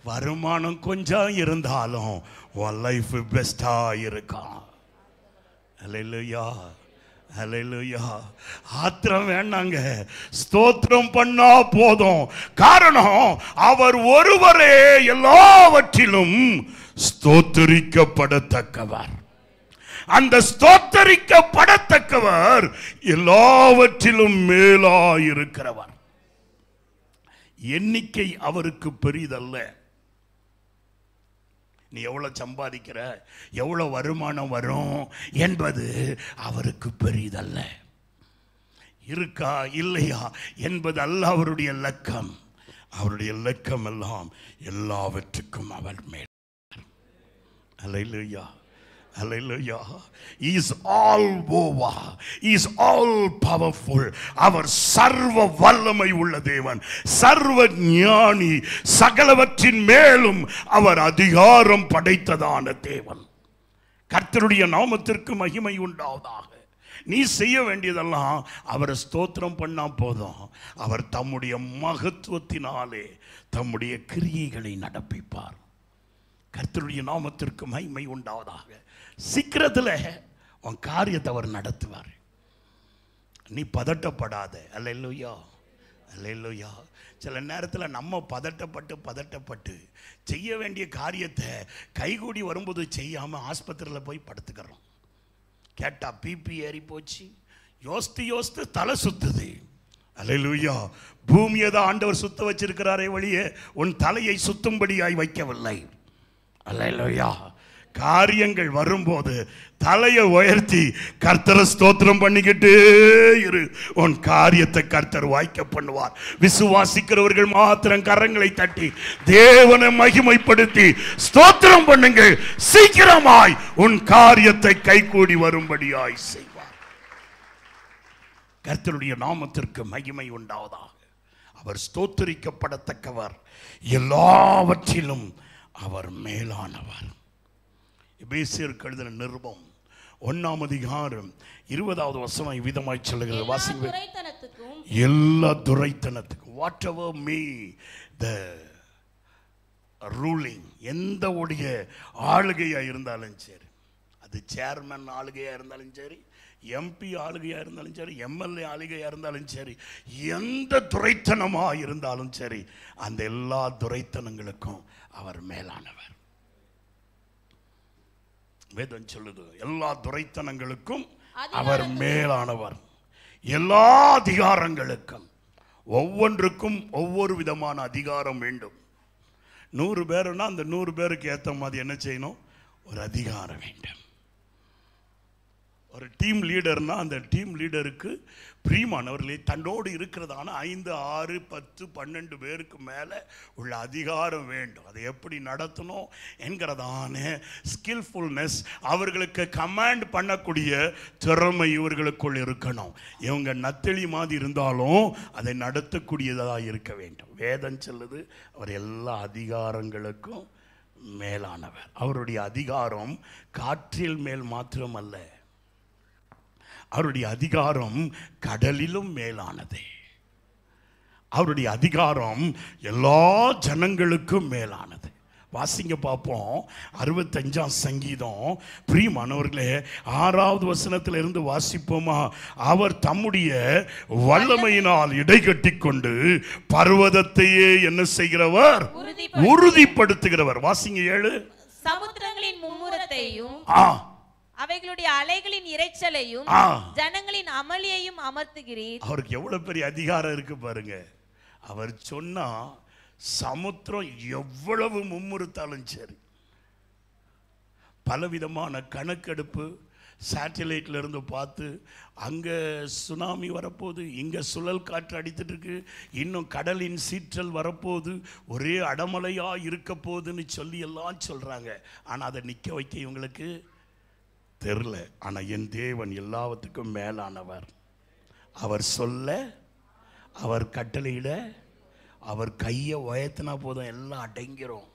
வருமானம் கொஞ்சம் இருந்தாலும் உன் லைஃப் பெஸ்டா இருக்கும். அல்லேலூயா, அல்லேலூயா. ஆத்திரம் வேண்டாங்க, ஸ்தோத்திரம் பண்ணா போதும். காரணம், அவர் ஒருவரே எல்லாவற்றிலும் ஸ்தோத்தரிக்கப்படத்தக்கவர். அந்த ஸ்தோத்தரிக்கப்படத்தக்கவர் எல்லாவற்றிலும் மேலாயிருக்கிறவர். எண்ணிக்கை அவருக்கு பெரிதல்ல. நீ எவ்வளவு சம்பாதிக்கிற, எவ்வளவு வருமானம் வரும் என்பது அவருக்கு பெரிதல்ல. இருக்கா இல்லையா என்பது அல்ல அவருடைய லக்கம். அவருடைய லக்கம் எல்லாம் எல்லாவற்றுக்கும் அவர் மேல். அல்லேலூயா, அல்லேலூயா. He is all over. He is all powerful. அவர் சர்வ வல்லமை உள்ள தேவன், சர்வ ஞானி, சகலவற்றின் மேலும் அவர் அதிகாரம் படைத்ததான தேவன். கர்த்தருடைய நாமத்திற்கு மகிமை உண்டாவதாக. நீ செய்ய வேண்டியதெல்லாம் அவரை ஸ்தோத்திரம் பண்ணா போதும். அவர் தம்முடைய மகத்துவத்தினாலே தம்முடைய கிரியைகளை நடப்பிப்பார். கர்த்தருடைய நாமத்திற்கு மகிமை உண்டாவதாக. சீக்கிரத்தில் உன் காரியத்தை அவர் நடத்துவார். நீ பதட்டப்படாத. அல்லேலூயா, அல்லேலூயா. சில நேரத்தில் நம்ம பதட்டப்பட்டு செய்ய வேண்டிய காரியத்தை கைகூடி வரும்போது செய்யாமல் ஆஸ்பத்திரியில் போய் படுத்துக்கிறோம். கேட்டால் பிபி ஏறி போச்சு, யோசித்து தலை சுத்துது. அல்லேலூயா. பூமியை தான் ஆண்டவர் சுத்த வச்சிருக்கிறாரே வழியே உன் தலையை சுத்தும்படியாய் வைக்கவில்லை. அல்லேலூயா. காரியங்கள் வரும்போது தலையை உயர்த்தி கர்த்தரை ஸ்தோத்திரம் பண்ணிக்கிட்டே இரு. உன் காரியத்தை கர்த்தர் வாய்க்க பண்ணுவார். விசுவாசிக்கிறவர்கள் மாத்திரம் கரங்களை தட்டி தேவனை மகிமைப்படுத்தி ஸ்தோத்திரம் பண்ணுங்கள். சீக்கிரமாய் உன் காரியத்தை கைகூடி வரும்படியாய் செய்வார். கர்த்தருடைய நாமத்திற்கு மகிமை உண்டாவதாக. அவர் ஸ்தோத்திரிக்கப்படத்தக்கவர், எல்லாவற்றிலும் அவர் மேலானவர். எபேசியருக்கு எழுதின நிருபம் 1ஆம் அதிகாரம் 20வது வசனம் விதமாய் சொல்லுகிறது. வாசிங்க. எல்லா துரைத்தனத்துக்கும், whatever me the ruling, எந்த உடைய ஆளுகையா இருந்தாலும் சரி, அது சேர்மன் ஆளுகையா இருந்தாலும் சரி, எம்பி ஆளுகையா இருந்தாலும் சரி, எம்எல்ஏ ஆளுகையா இருந்தாலும் சரி, எந்த துரைத்தனமா இருந்தாலும் சரி, அந்த எல்லா துரைத்தனங்களுக்கும் அவர் மேலானவர். வேதம் சொல்லுது, எல்லா துரைத்தனங்களுக்கும் அவர் மேலானவர். எல்லா அதிகாரங்களுக்கும், ஒவ்வொன்றுக்கும் ஒவ்வொரு விதமான அதிகாரம் வேண்டும். 100 பேருன்னா அந்த 100 பேருக்கு ஏற்ற மாதிரி என்ன செய்யணும்? ஒரு அதிகாரம் வேண்டும். ஒரு டீம் லீடர்னா அந்த டீம் லீடருக்கு பிரியமானவர்களே தன்னோடு இருக்கிறதான 5, 6, 10, 12 பேருக்கு மேலே உள்ள அதிகாரம் வேண்டும். அதை எப்படி நடத்தணும் என்கிறதான ஸ்கில்ஃபுல்னஸ், அவர்களுக்கு கமாண்ட் பண்ணக்கூடிய திறமை இவர்களுக்குள் இருக்கணும். இவங்க நத்தெளி மாதிரி இருந்தாலும் அதை நடத்தக்கூடியதாக இருக்க வேண்டும். வேதம் சொல்லுது அவர் எல்லா அதிகாரங்களுக்கும் மேலானவர். அவருடைய அதிகாரம் காற்றில் மேல் மாத்திரம் அல்ல, அவருடைய அதிகாரம் கடலிலும் மேலானது. அவருடைய அதிகாரம் எல்லா ஜனங்களுக்கும் மேலானது. வாசிங்க பார்ப்போம். 65ஆம் சங்கீதம். பிரியமானவர்களே, 6வது வசனத்தில் இருந்து வாசிப்போமா? அவர் தம்முடைய வல்லமையினால் இடைகட்டி கொண்டு பர்வதத்தையே என்ன செய்கிறவர்? உறுதிப்படுத்துகிறவர். வாசிங்க 7. சமுத்திரங்களின் மும்முரத்தையும் அவைகளுடைய அலைகளின் இரைச்சலையும் ஜனங்களின் அமளியையும் அமர்த்துகிறீர். அவருக்கு எவ்வளவு பெரிய அதிகாரம் இருக்கு பாருங்க. அவர் சொன்னா சமுத்திரம் எவ்வளவு மும்முறுத்தாலும் சரி, பலவிதமான கணக்கெடுப்பு சேட்டலைட்டில் இருந்து பார்த்து அங்கே சுனாமி வரப்போகுது, இங்கே சுழல் காற்று அடித்துட்டு இருக்கு, இன்னும் கடலின் சீற்றல் வரப்போகுது, ஒரே அடமலையாக இருக்க போகுதுன்னு சொல்லி எல்லாம் சொல்கிறாங்க. ஆனால் அதை நிற்க வைக்க இவங்களுக்கு தெரில. ஆனால் என் தேவன் எல்லாத்துக்கும் மேலானவர். அவர் சொல்ல, அவர் கட்டளையிட, அவர் கையை உயர்த்தினா போதும் எல்லாம் அடங்கிறோம்.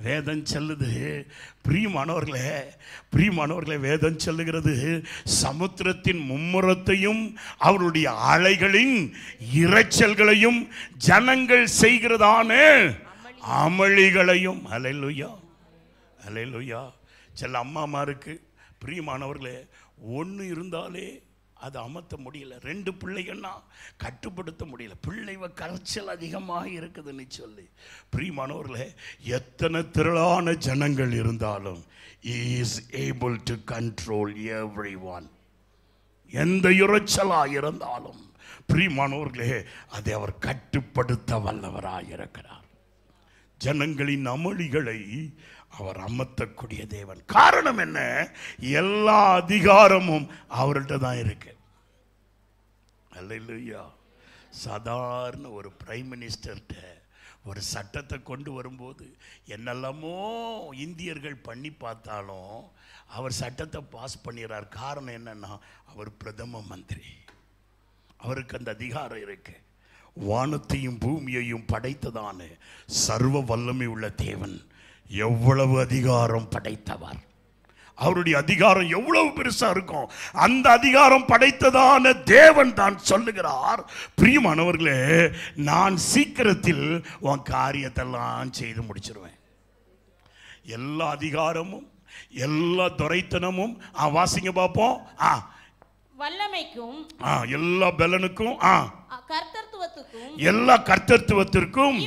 வேதம் சொல்லுது, பிரியமானவர்களே, வேதம் சொல்லுகிறது, சமுத்திரத்தின் மும்முரத்தையும் அவருடைய அலைகளின் இரைச்சல்களையும் ஜனங்கள் செய்கிறதான அமளிகளையும். அல்லேலூயா, அல்லேலூயா. சில அம்மாமாருக்கு பிரியமானவர்களே, ஒன்று இருந்தாலே அதை அமர்த்த முடியல, 2 பிள்ளைகள்னா கட்டுப்படுத்த முடியல, பிள்ளைவ கரைச்சல் அதிகமாக இருக்குதுன்னு சொல்லி. பிரியமானவர்களே, எத்தனை திரளான ஜனங்கள் இருந்தாலும் he is able to control everyone. எந்த இரைச்சலாக இருந்தாலும் பிரியமானவர்களே, அதை அவர் கட்டுப்படுத்த வல்லவராக இருக்கிறார். ஜனங்களின் அமளிகளை அவர் அமர்த்தக்கூடிய தேவன். காரணம் என்ன? எல்லா அதிகாரமும் அவர்கிட்ட தான் இருக்கு. அல்லேலூயா. சாதாரண ஒரு பிரைம் மினிஸ்டர்கிட்ட ஒரு சட்டத்தை கொண்டு வரும்போது என்னெல்லாமோ இந்தியர்கள் பண்ணி பார்த்தாலும் அவர் சட்டத்தை பாஸ் பண்ணிடுறார். காரணம் என்னன்னா, அவர் பிரதம மந்திரி, அவருக்கு அந்த அதிகாரம் இருக்கு. வானத்தையும் பூமியையும் படைத்ததான சர்வ வல்லமை உள்ள தேவன் எவ்வளவு அதிகாரம் படைத்தவர், அவருடைய அதிகாரம் எவ்வளவு பெருசா இருக்கும். அந்த அதிகாரம் படைத்ததான தேவன் தான் சொல்லுகிறார், பிரியமானவர்களே, நான் சீக்கிரத்தில் உன் காரியத்தெல்லாம் செய்து முடிச்சிருவேன். எல்லா அதிகாரமும் எல்லா துரைத்தனமும் வாசிங்க பார்ப்போம். வல்லமைக்கும் எல்லா பலனுக்கும் கர்த்தத்துவத்துக்கும் எல்லா கர்த்தத்துவத்திற்கும்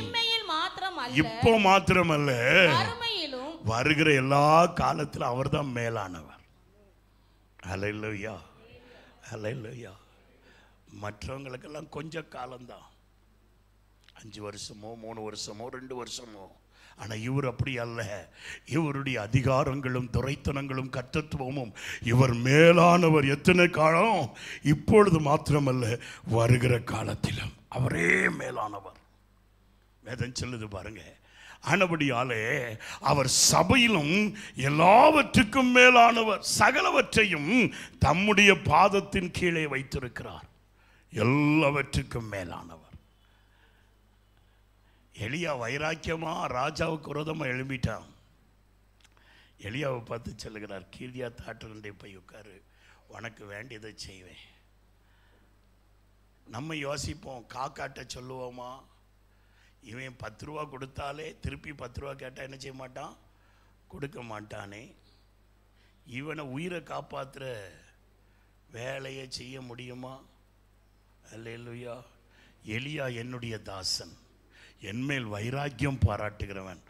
இப்போ மாத்திரமல்ல வருகிற எல்லா காலத்திலும் அவர்தான் மேலானவர். அல்லேலூயா, அல்லேலூயா. மற்றவங்களுக்கெல்லாம் கொஞ்ச காலம்தான், 5 வருஷமோ 3 வருஷமோ 2 வருஷமோ. ஆனால் இவர் அப்படி அல்ல. இவருடைய அதிகாரங்களும் துரைத்தனங்களும் கர்த்தத்துவமும் இவர் மேலானவர். எத்தனை காலம்? இப்பொழுது மாத்திரமல்ல, வருகிற காலத்திலும் அவரே மேலானவர். வேதம் சொல்லுது பாருங்க. ஆனபடியாலே அவர் சபையிலும் எல்லாவற்றுக்கும் மேலானவர், சகலவற்றையும் தம்முடைய பாதத்தின் கீழே வைத்திருக்கிறார். எல்லாவற்றுக்கும் மேலானவர். எலியா வைராக்கியமா ராஜாவுக்கு விரோதமா எழும்பிட்டான். எலியாவை பார்த்து சொல்லுகிறார், கீரியா தாட்டரண்டே போய் உட்காரு, உனக்கு வேண்டியதை செய்வேன். நம்ம யோசிப்போம், காக்காட்ட சொல்லுவோமா, இவன் 10 ரூபா கொடுத்தாலே திருப்பி 10 ரூபா கேட்டால் என்ன செய்ய மாட்டான், கொடுக்க மாட்டானே. இவனை உயிரை காப்பாற்றுற வேலையை செய்ய முடியுமா? அல்லேலூயா. எலியா என்னுடைய தாசன், என்மேல் வைராக்கியம் பாராட்டுகிறவன்,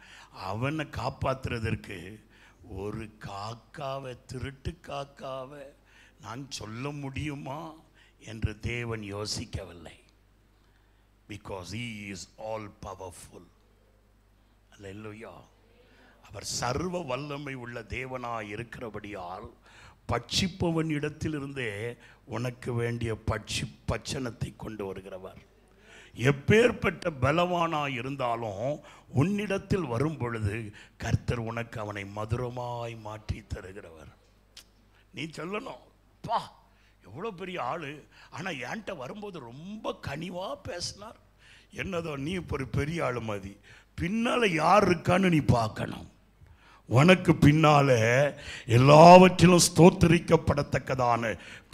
அவனை காப்பாற்றுறதற்கு ஒரு காக்காவை, திருட்டு காக்காவை நான் சொல்ல முடியுமா என்று தேவன் யோசிக்கவில்லை. Because he is all powerful. Hallelujah. அவர் சர்வ வல்லமை உள்ள தேவனாய் இருக்கிறபடியால் பட்சிப்பவன் இடத்திலிருந்தே உனக்கு வேண்டிய பட்சணத்தை கொண்டு வருகிறவர். எப்பேற்பட்ட பலவானாய் இருந்தாலும் உன்னிடத்தில் வரும் பொழுது கர்த்தர் உனக்கு அவனை மதுரமாய் மாற்றி தருகிறவர். நீ சொல்லணும், பா எவ்வளோ பெரிய ஆள், ஆனால் என்கிட்ட வரும்போது ரொம்ப கனிவாக பேசினார். என்னதோ நீ இப்போ ஒரு பெரிய ஆள் மாதிரி, பின்னால் யார் இருக்கான்னு நீ பார்க்கணும். உனக்கு பின்னால எல்லாவற்றிலும் ஸ்தோத்திரிக்கப்படத்தக்கதான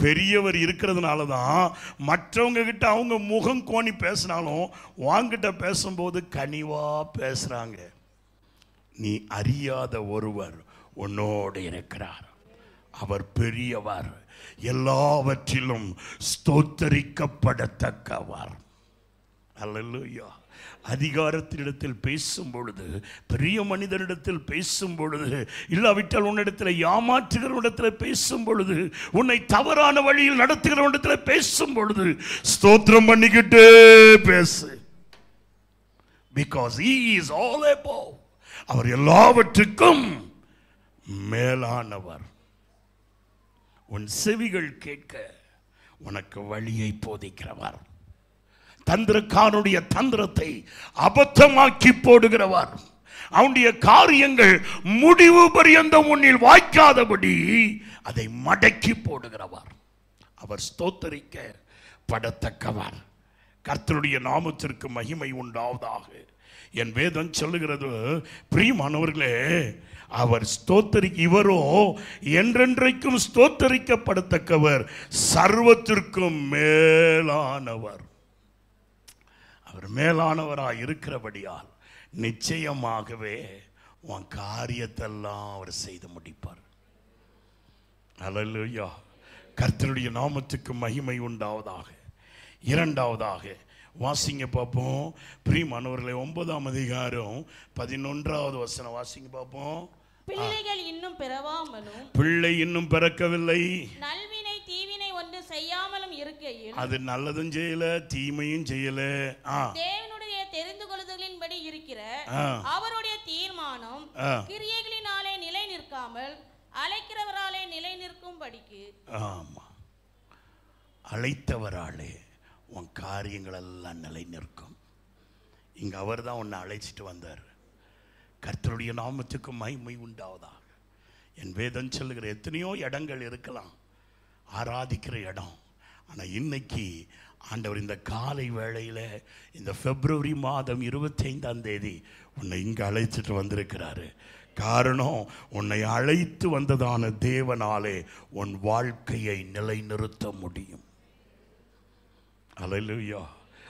பெரியவர் இருக்கிறதுனால தான் மற்றவங்க கிட்ட அவங்க முகம் கோணி பேசினாலும் வாங்கிட்ட பேசும்போது கனிவா பேசுறாங்க. நீ அறியாத ஒருவர் உன்னோடு இருக்கிறார், அவர் பெரியவர், எல்லாவற்றிலும் ஸ்தோத்தரிக்கப்படத்தக்கவர். அல்லேலூயா. அதிகாரத்தினிடத்தில் பேசும் பொழுது, பெரிய மனிதனிடத்தில் பேசும் பொழுது, இல்லாவிட்டால் உன்னிடத்தில் ஏமாற்றுகிறவனிடத்தில் பேசும் பொழுது, உன்னை தவறான வழியில் நடத்துகிறவனிடத்தில் பேசும் பொழுது ஸ்தோத்திரம் பண்ணிக்கிட்டே பேசு. Because he is all above. அவர் எல்லாவற்றுக்கும் மேலானவர். உன் செவிகள் கேட்க உனக்கு வழியை போதிக்கிறவர், தந்திரக்காரனுடைய தந்திரத்தை அபத்தமாக்கி போடுகிறவர், அவனுடைய காரியங்கள் முடிவு பரியந்தம் உன்னில் வாய்க்காதபடி அதை மடக்கி போடுகிறவர். அவர் ஸ்தோத்தரிக்க படத்தக்கவர். கர்த்தருடைய நாமத்திற்கு மகிமை உண்டாவதாக. என் வேதம் சொல்லுகிறது, பிரியமானவர்களே, அவர் இவரோ என்றென்றைக்கும் ஸ்தோத்தரிக்கப்படத்தக்கவர், சர்வத்திற்கும் மேலானவர். அவர் மேலானவராய் இருக்கிறபடியால் நிச்சயமாகவே உன் காரியத்தெல்லாம் அவர் செய்து முடிப்பார். அல்லேலூயா. கர்த்தருடைய நாமத்துக்கு மகிமை உண்டாவதாக. இரண்டாவதாக வாசிங்க பார்ப்போம். பிரியமானவர்களே, 9ஆம் அதிகாரம் 11வது வசனம் வாசிங்க பார்ப்போம். பிள்ளைகள் இன்னும் பிறவாமலும், பிள்ளை இன்னும் பிறக்கவில்லை, நல்வினை தீவினை ஒன்று செய்யாமலும் இருக்கையில், அது நல்லதும் செய்யல தீமையும் செய்யல, தேவனுடைய தெரிந்து கொள்ளுதலின்படி இருக்கிற அவருடைய தீர்மானம் கிரியைகளினாலே நிலை நிற்காமல் அழைக்கிறவராலே நிலை நிற்கும்படிக்கு. ஆமா, அழைத்தவராலே உன் காரியங்கள் எல்லாம் நிலை நிற்கும். இங்க அவர் தான் உன்னை அழைச்சிட்டு வந்தார். கர்த்தருடைய நாமத்துக்கு மகிமை உண்டாவதாக. என் வேதம் சொல்லுகிற எத்தனையோ இடங்கள் இருக்கலாம், ஆராதிக்கிற இடம். ஆனால் இன்னைக்கு ஆண்டவர் இந்த காலை வேளையில், இந்த பிப்ரவரி மாதம் 25ஆம் தேதி உன்னை இங்கே அழைச்சிட்டு வந்திருக்கிறாரு. காரணம், உன்னை அழைத்து வந்ததான தேவனாலே உன் வாழ்க்கையை நிலைநிறுத்த முடியும். அல்லேலூயா.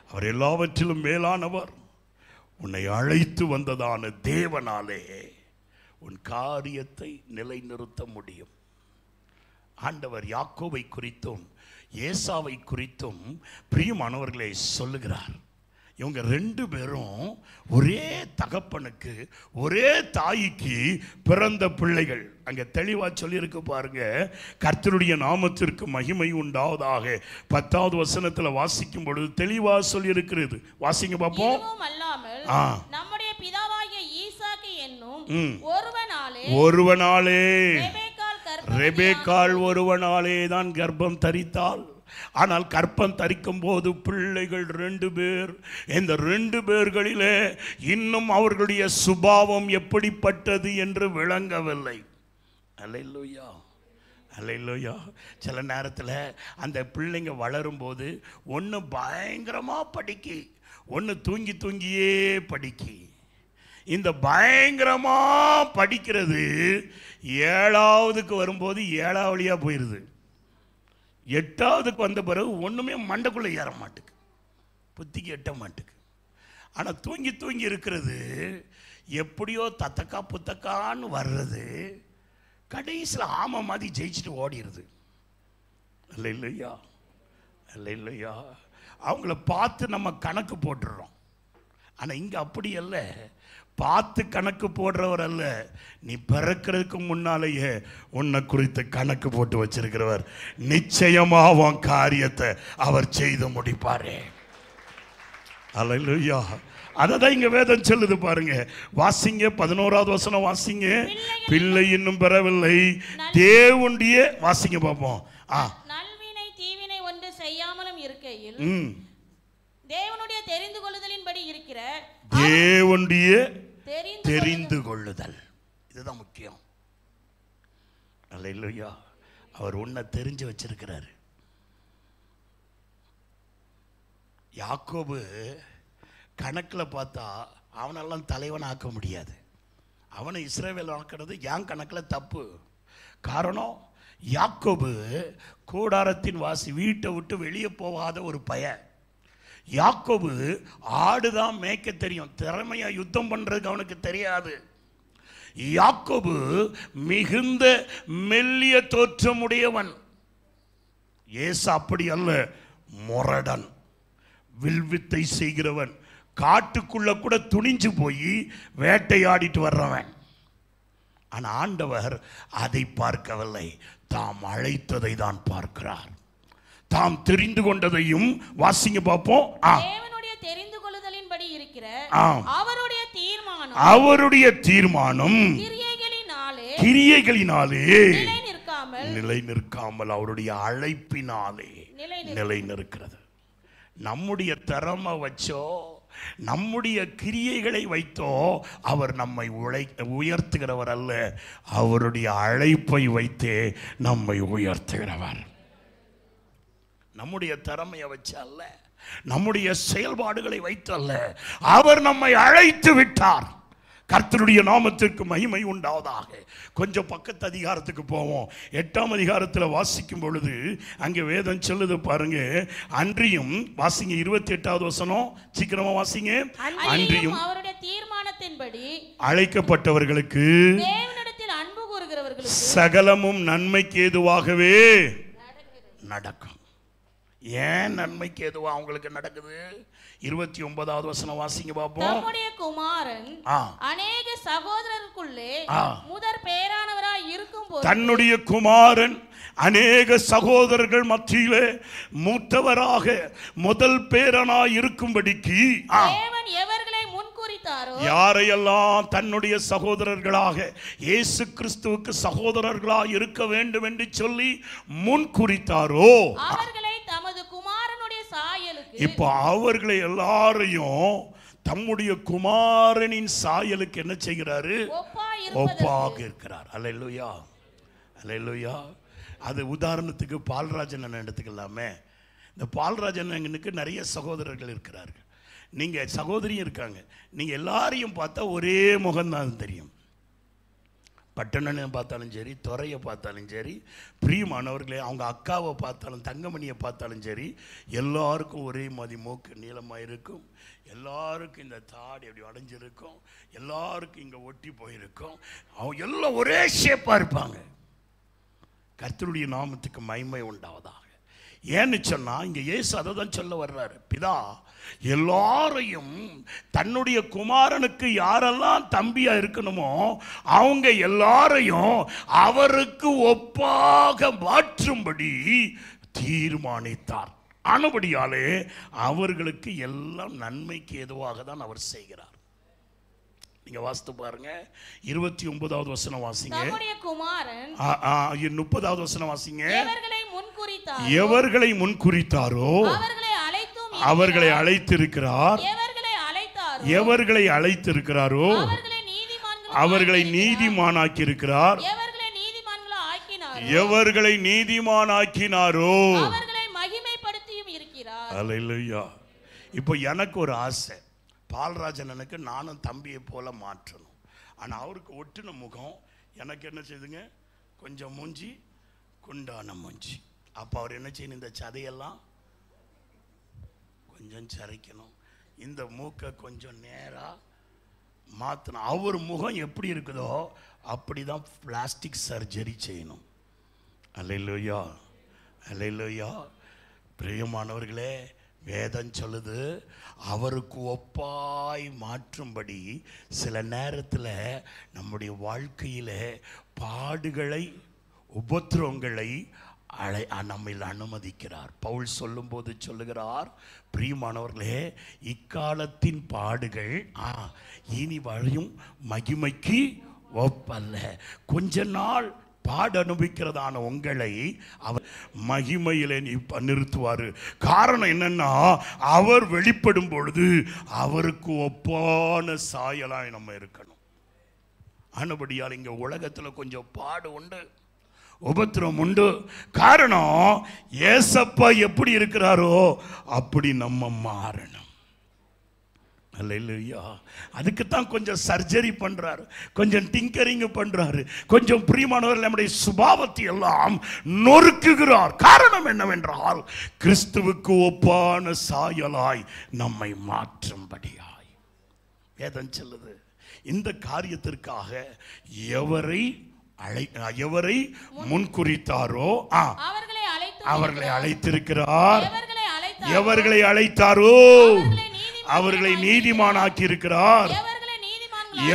அவர் எல்லாவற்றிலும் மேலானவர். உன்னை அழைத்து வந்ததான தேவனாலே உன் காரியத்தை நிலைநிறுத்த முடியும். ஆண்டவர் யாக்கோபை குறித்தும் ஏசாவை குறித்தும் பிரியமானவர்களை சொல்லுகிறார். இவங்க 2 பேரும் ஒரே தகப்பனுக்கு ஒரே தாய்க்கு பிறந்த பிள்ளைகள். அங்கே தெளிவாக சொல்லியிருக்கு பாருங்க. கர்த்தருடைய நாமத்திற்கு மகிமை உண்டாவதாக. 10வது வசனத்தில் வாசிக்கும் பொழுது தெளிவாக சொல்லியிருக்கிறது. வாசிங்க பார்ப்போம். நம்முடைய பிதாவாகிய ஈசாக்கு என்னும் ஒருவனாலே ரெபேக்காள் ஒருவனாலே தான் கர்ப்பம் தரித்தாள். ஆனால் கர்ப்பம் தரிக்கும் போது பிள்ளைகள் 2 பேர். இந்த 2 பேர்களிலே இன்னும் அவர்களுடைய சுபாவம் எப்படிப்பட்டது என்று விளங்கவில்லை. அல்லேலூயா, அல்லேலூயா. சில நேரத்தில் அந்த பிள்ளைங்க வளரும்போது ஒன்று பயங்கரமாக படிக்கி, ஒன்று தூங்கி தூங்கியே படிக்கி. இந்த பயங்கரமாக படிக்கிறது 7ஆவதுக்கு வரும்போது 7ஆம் வழியாக போயிடுது. 8ஆவதுக்கு வந்த பிறகு ஒன்றுமே மண்டைக்குள்ளே ஏற மாட்டுக்கு, புத்திக்கு எட்ட மாட்டுக்கு. ஆனால் தூங்கி தூங்கி இருக்கிறது எப்படியோ தத்தக்கா புத்தக்கான்னு வர்றது, கடைசியில் ஆமை மாதிரி ஜெயிச்சுட்டு ஓடிடுது. இல்லையா, இல்லையா. அவங்கள பார்த்து நம்ம கணக்கு போட்டுடுறோம். ஆனால் இங்கே அப்படி அல்ல, பார்த்து கணக்கு போடுறவர் அல்ல. நீ பிறக்கிறதுக்கு முன்னாலேயே உன்னை குறித்து கணக்கு போட்டு வச்சிருக்கிறவர். நிச்சயமா உன் காரியத்தை அவர் செய்து முடிப்பாரே. அல்லேலூயா. அததான் இங்க வேதம் சொல்லுது பாருங்க. வாசிங்க 11வது வசனம் வாசிங்க. பிள்ளை இன்னும் பெறவில்லை, தேவனுடைய வாசிங்க பார்ப்போம். நல்வினை தீவினை ஒன்று செய்யாமலும் இருக்கையில், தேவனுடைய தெரிந்து கொள்ளுதலின்படி இருக்கிற தேவனுடைய தெரிந்து கொள்ளுதல், இதுதான் முக்கியம். அல்லேலூயா. அவர் உன்னை தெரிஞ்சு வச்சிருக்கிறாரு. யாக்கோபு கணக்கில் பார்த்தா அவனெல்லாம் தலைவன் ஆக்க முடியாது. அவனை இஸ்ரவேல் ஆக்கிறது என் கணக்கில் தப்பு. காரணம், யாக்கோபு கூடாரத்தின் வாசி, வீட்டை விட்டு வெளியே போகாத ஒரு பையன். யாக்கோபு ஆடுதான் மேய்க்க தெரியும், திறமையா யுத்தம் பண்றதுக்கு அவனுக்கு தெரியாது. யாக்கோபு மிகுந்த மெல்லிய தோற்றமுடையவன். ஏசா அப்படி அல்ல, முரடன், வில்வித்தை செய்கிறவன், காட்டுக்குள்ள கூட துணிஞ்சு போய் வேட்டையாடிட்டு வர்றவன். ஆனால் ஆண்டவர் அதை பார்க்கவில்லை, தாம் அழைத்ததை தான் பார்க்கிறார். தாம் தெரிந்து கொண்டதையும் வாசிங்க பார்ப்போம். தேவனுடைய தெரிந்து கொள்ளுதலின்படி இருக்கிற அவருடைய தீர்மானம் கிரியைகளினாலே நிலை நிற்காமல் அவருடைய அழைப்பினாலே நிலை நிற்கிறது. நம்முடைய திறமை வச்சோ நம்முடைய கிரியைகளை வைத்தோ அவர் நம்மை உயர்த்துகிறவர் அல்ல. அவருடைய அழைப்பை வைத்தே நம்மை உயர்த்துகிறவர். நம்முடைய திறமையை வச்சு அல்ல, நம்முடைய செயல்பாடுகளை வைத்து அல்ல, அவர் நம்மை அழைத்து விட்டார். கர்த்தருடைய நாமத்திற்கு மகிமை உண்டாவதாக. கொஞ்சம் பக்கத்து அதிகாரத்துக்கு போவோம். 8ஆம் அதிகாரத்தில் வாசிக்கும் பொழுது அங்கே வேதம் சொல்லுது பாருங்க. அன்றியும் வாசிங்க 28வது வசனம், சீக்கிரமா வாசிங்க. அன்றியும் அவருடைய தீர்மானத்தின்படி அழைக்கப்பட்டவர்களுக்கு தேவனிடத்தில் அன்பு கூறுகிறவர்களுக்கு சகலமும் நன்மைக்கு ஏதுவாகவே நடக்கும். ஏன் நன்மைக்கு எதுவா அவங்களுக்கு நடக்குது? 29வது வசனம் வாசிங்க பாப்போம். தம்முடைய குமாரன் அநேக சகோதரருக்குள்ளே முதற் பேரானவராய் இருக்கும்போது, தன்னுடைய குமாரன் அநேக சகோதரர்கள் மத்தியிலே மூத்தவராக முதல் பேரனாய் இருக்கும்படிக்கு தேவன் எவர்களை முன்குறித்தாரோ, யாரையெல்லாம் தன்னுடைய சகோதரர்களாக இயேசு கிறிஸ்துவுக்கு சகோதரர்களாய் இருக்க வேண்டும் என்று சொல்லி முன்குறித்தாரோ அவர்களை தமது குமாரனுடைய சாயலுக்கு, இப்ப அவர்களை எல்லாரையும் தம்முடைய குமாரனின் சாயலுக்கு என்ன செய்கிறாரு? ஒப்பாக இருக்கிறார். அல்லேலூயா, அல்லேலூயா. அது உதாரணத்துக்கு பால்ராஜன் எடுத்துக்கலாமே. இந்த பால்ராஜனுக்கு நிறைய சகோதரர்கள் இருக்கிறார்கள். நீங்க சகோதரியும் இருக்காங்க. நீங்க எல்லாரையும் பார்த்தா ஒரே முகம்தான் தெரியும். பட்டணனை பார்த்தாலும் சரி, துறையை பார்த்தாலும் சரி, பிரியமானவர்களே அவங்க அக்காவை பார்த்தாலும் தங்கமணியை பார்த்தாலும் சரி, எல்லாருக்கும் ஒரே மாதிரி மூக்கு நீளமாக இருக்கும். எல்லாருக்கும் இந்த தாடி அப்படி அடைஞ்சிருக்கும். எல்லாருக்கும் இங்கே ஒட்டி போயிருக்கும். அவங்க எல்லாம் ஒரே ஷேப்பாக இருப்பாங்க. கர்த்தருடைய நாமத்துக்கு மகிமை உண்டாவதாக. ஏன்னு சொன்னா இங்க இயேசு அதை தான் சொல்ல வர்றாரு. பிதா எல்லாரையும் தன்னுடைய குமாரனுக்கு யாரெல்லாம் தம்பியா இருக்கணுமோ அவங்க எல்லாரையும் அவருக்கு ஒப்பாக மாற்றும்படி தீர்மானித்தார். ஆனபடியாலே அவர்களுக்கு எல்லாம் நன்மைக்கு ஏதுவாக தான் அவர் செய்கிறார். நீங்க வாசித்து பாருங்க. 29வது வசனம் வாசிங்க. தம்முடைய குமாரன் 30வது வசனம் வாசிங்க. எவர்களை முன்குறித்தாரோ அவர்களை அழைத்திருக்கிறார். எவர்களை அழைத்திருக்கிறாரோ அவர்களை நீதிமானாக்கி இருக்கிறார். எவர்களை நீதிமானாக்கினாரோ அவர்களை மகிமைப்படுத்தியும் இருக்கிறார். அல்லேலூயா. இப்போ எனக்கு ஒரு ஆசை, பால்ராஜனுக்கு நானும் தம்பியை போல மாற்றணும். ஆனால் அவருக்கு ஒட்டுன முகம், எனக்கு என்ன செய்யுதுங்க, கொஞ்சம் மூஞ்சி குண்டான மூஞ்சி. அப்போ அவர் என்ன செய்யணும்? இந்த சதையெல்லாம் கொஞ்சம் சரிக்கணும், இந்த மூக்கை கொஞ்சம் நேராக மாற்றணும். அவர் முகம் எப்படி இருக்குதோ அப்படி தான் பிளாஸ்டிக் சர்ஜரி செய்யணும். அல்லேலூயா, அல்லேலூயா. பிரியமானவர்களே, வேதம் சொல்லுது அவருக்கு ஒப்பாய் மாற்றும்படி சில நேரத்தில் நம்முடைய வாழ்க்கையில் பாடுகளை உபத்திரவங்களை நம்மில் அனுமதிக்கிறார். பவுல் சொல்லும்போது சொல்லுகிறார், பிரியமானவர்களே, இக்காலத்தின் பாடுகள் இனி வழியும் மகிமைக்கு ஒப்பல்ல. கொஞ்ச நாள் பாடு அனுபவிக்கிறதான உங்களை அவர் மகிமையிலே நிறுத்துவார். காரணம் என்னன்னா, அவர் வெளிப்படும் பொழுது அவருக்கு ஒப்பான சாயலாய் நம்ம இருக்கணும். ஆனபடியால் இங்க உலகத்துல கொஞ்சம் பாடு உண்டு, உபத்திரம் உண்டு. காரணம், ஏசப்பா எப்படி இருக்கிறாரோ அப்படி நம்ம மாறணும். அல்லேலூயா. அதுக்குத்தான் கொஞ்சம் சர்ஜரி பண்றாரு, கொஞ்சம் டிங்கரிங் பண்றாரு, கொஞ்சம் பிரியமானவர்கள் நம்முடைய சுபாவத்தை எல்லாம் நொறுக்குகிறார். காரணம் என்னவென்றால், கிறிஸ்துவுக்கு ஒப்பான சாயலாய் நம்மை மாற்றும்படியாய். வேதம் சொல்லுது, இந்த காரியத்திற்காக எவரை முன்குறித்தாரோ அவர்களை அழைத்திருக்கிறார். எவர்களை அழைத்தாரோ அவர்களை நீதிமானாக்கி இருக்கிறார்.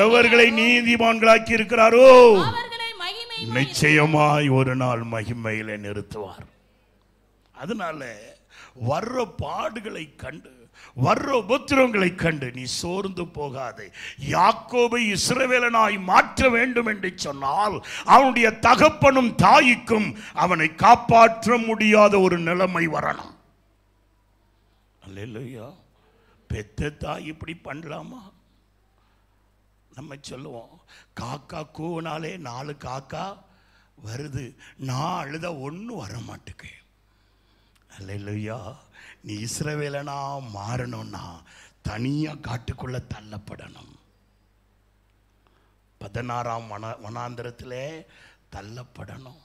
எவர்களை நீதிமான்களாக்கி இருக்கிறாரோ நிச்சயமாய் ஒரு நாள் மகிமையிலே நிறுத்துவார். அதனால வர்ற பாடுகளை கண்டு வர்ற உபத்திரவங்களை கண்டு நீ சோர்ந்து போகாதே. யாக்கோபை இஸ்ரவேலனாய் மாற்ற வேண்டும் என்று சொன்னால் அவனுடைய தகப்பனும் தாய்க்கும் அவனை காப்பாற்ற முடியாத ஒரு நிலைமை வரணும். அல்லேலூயா. பெத்த தாய் இப்படி பண்ணலாமா? நம்ம சொல்லுவோம், காக்கா கூவினாலே 4 காக்கா வருது, நான் அழுத ஒன்றும் வர மாட்டேங்க. அல்லேலூயா. நீ இஸ்ரவேலனா மாறணும்னா தனியாக காட்டுக்குள்ள தள்ளப்படணும். 16ஆம் வனாந்திரத்தில் தள்ளப்படணும்.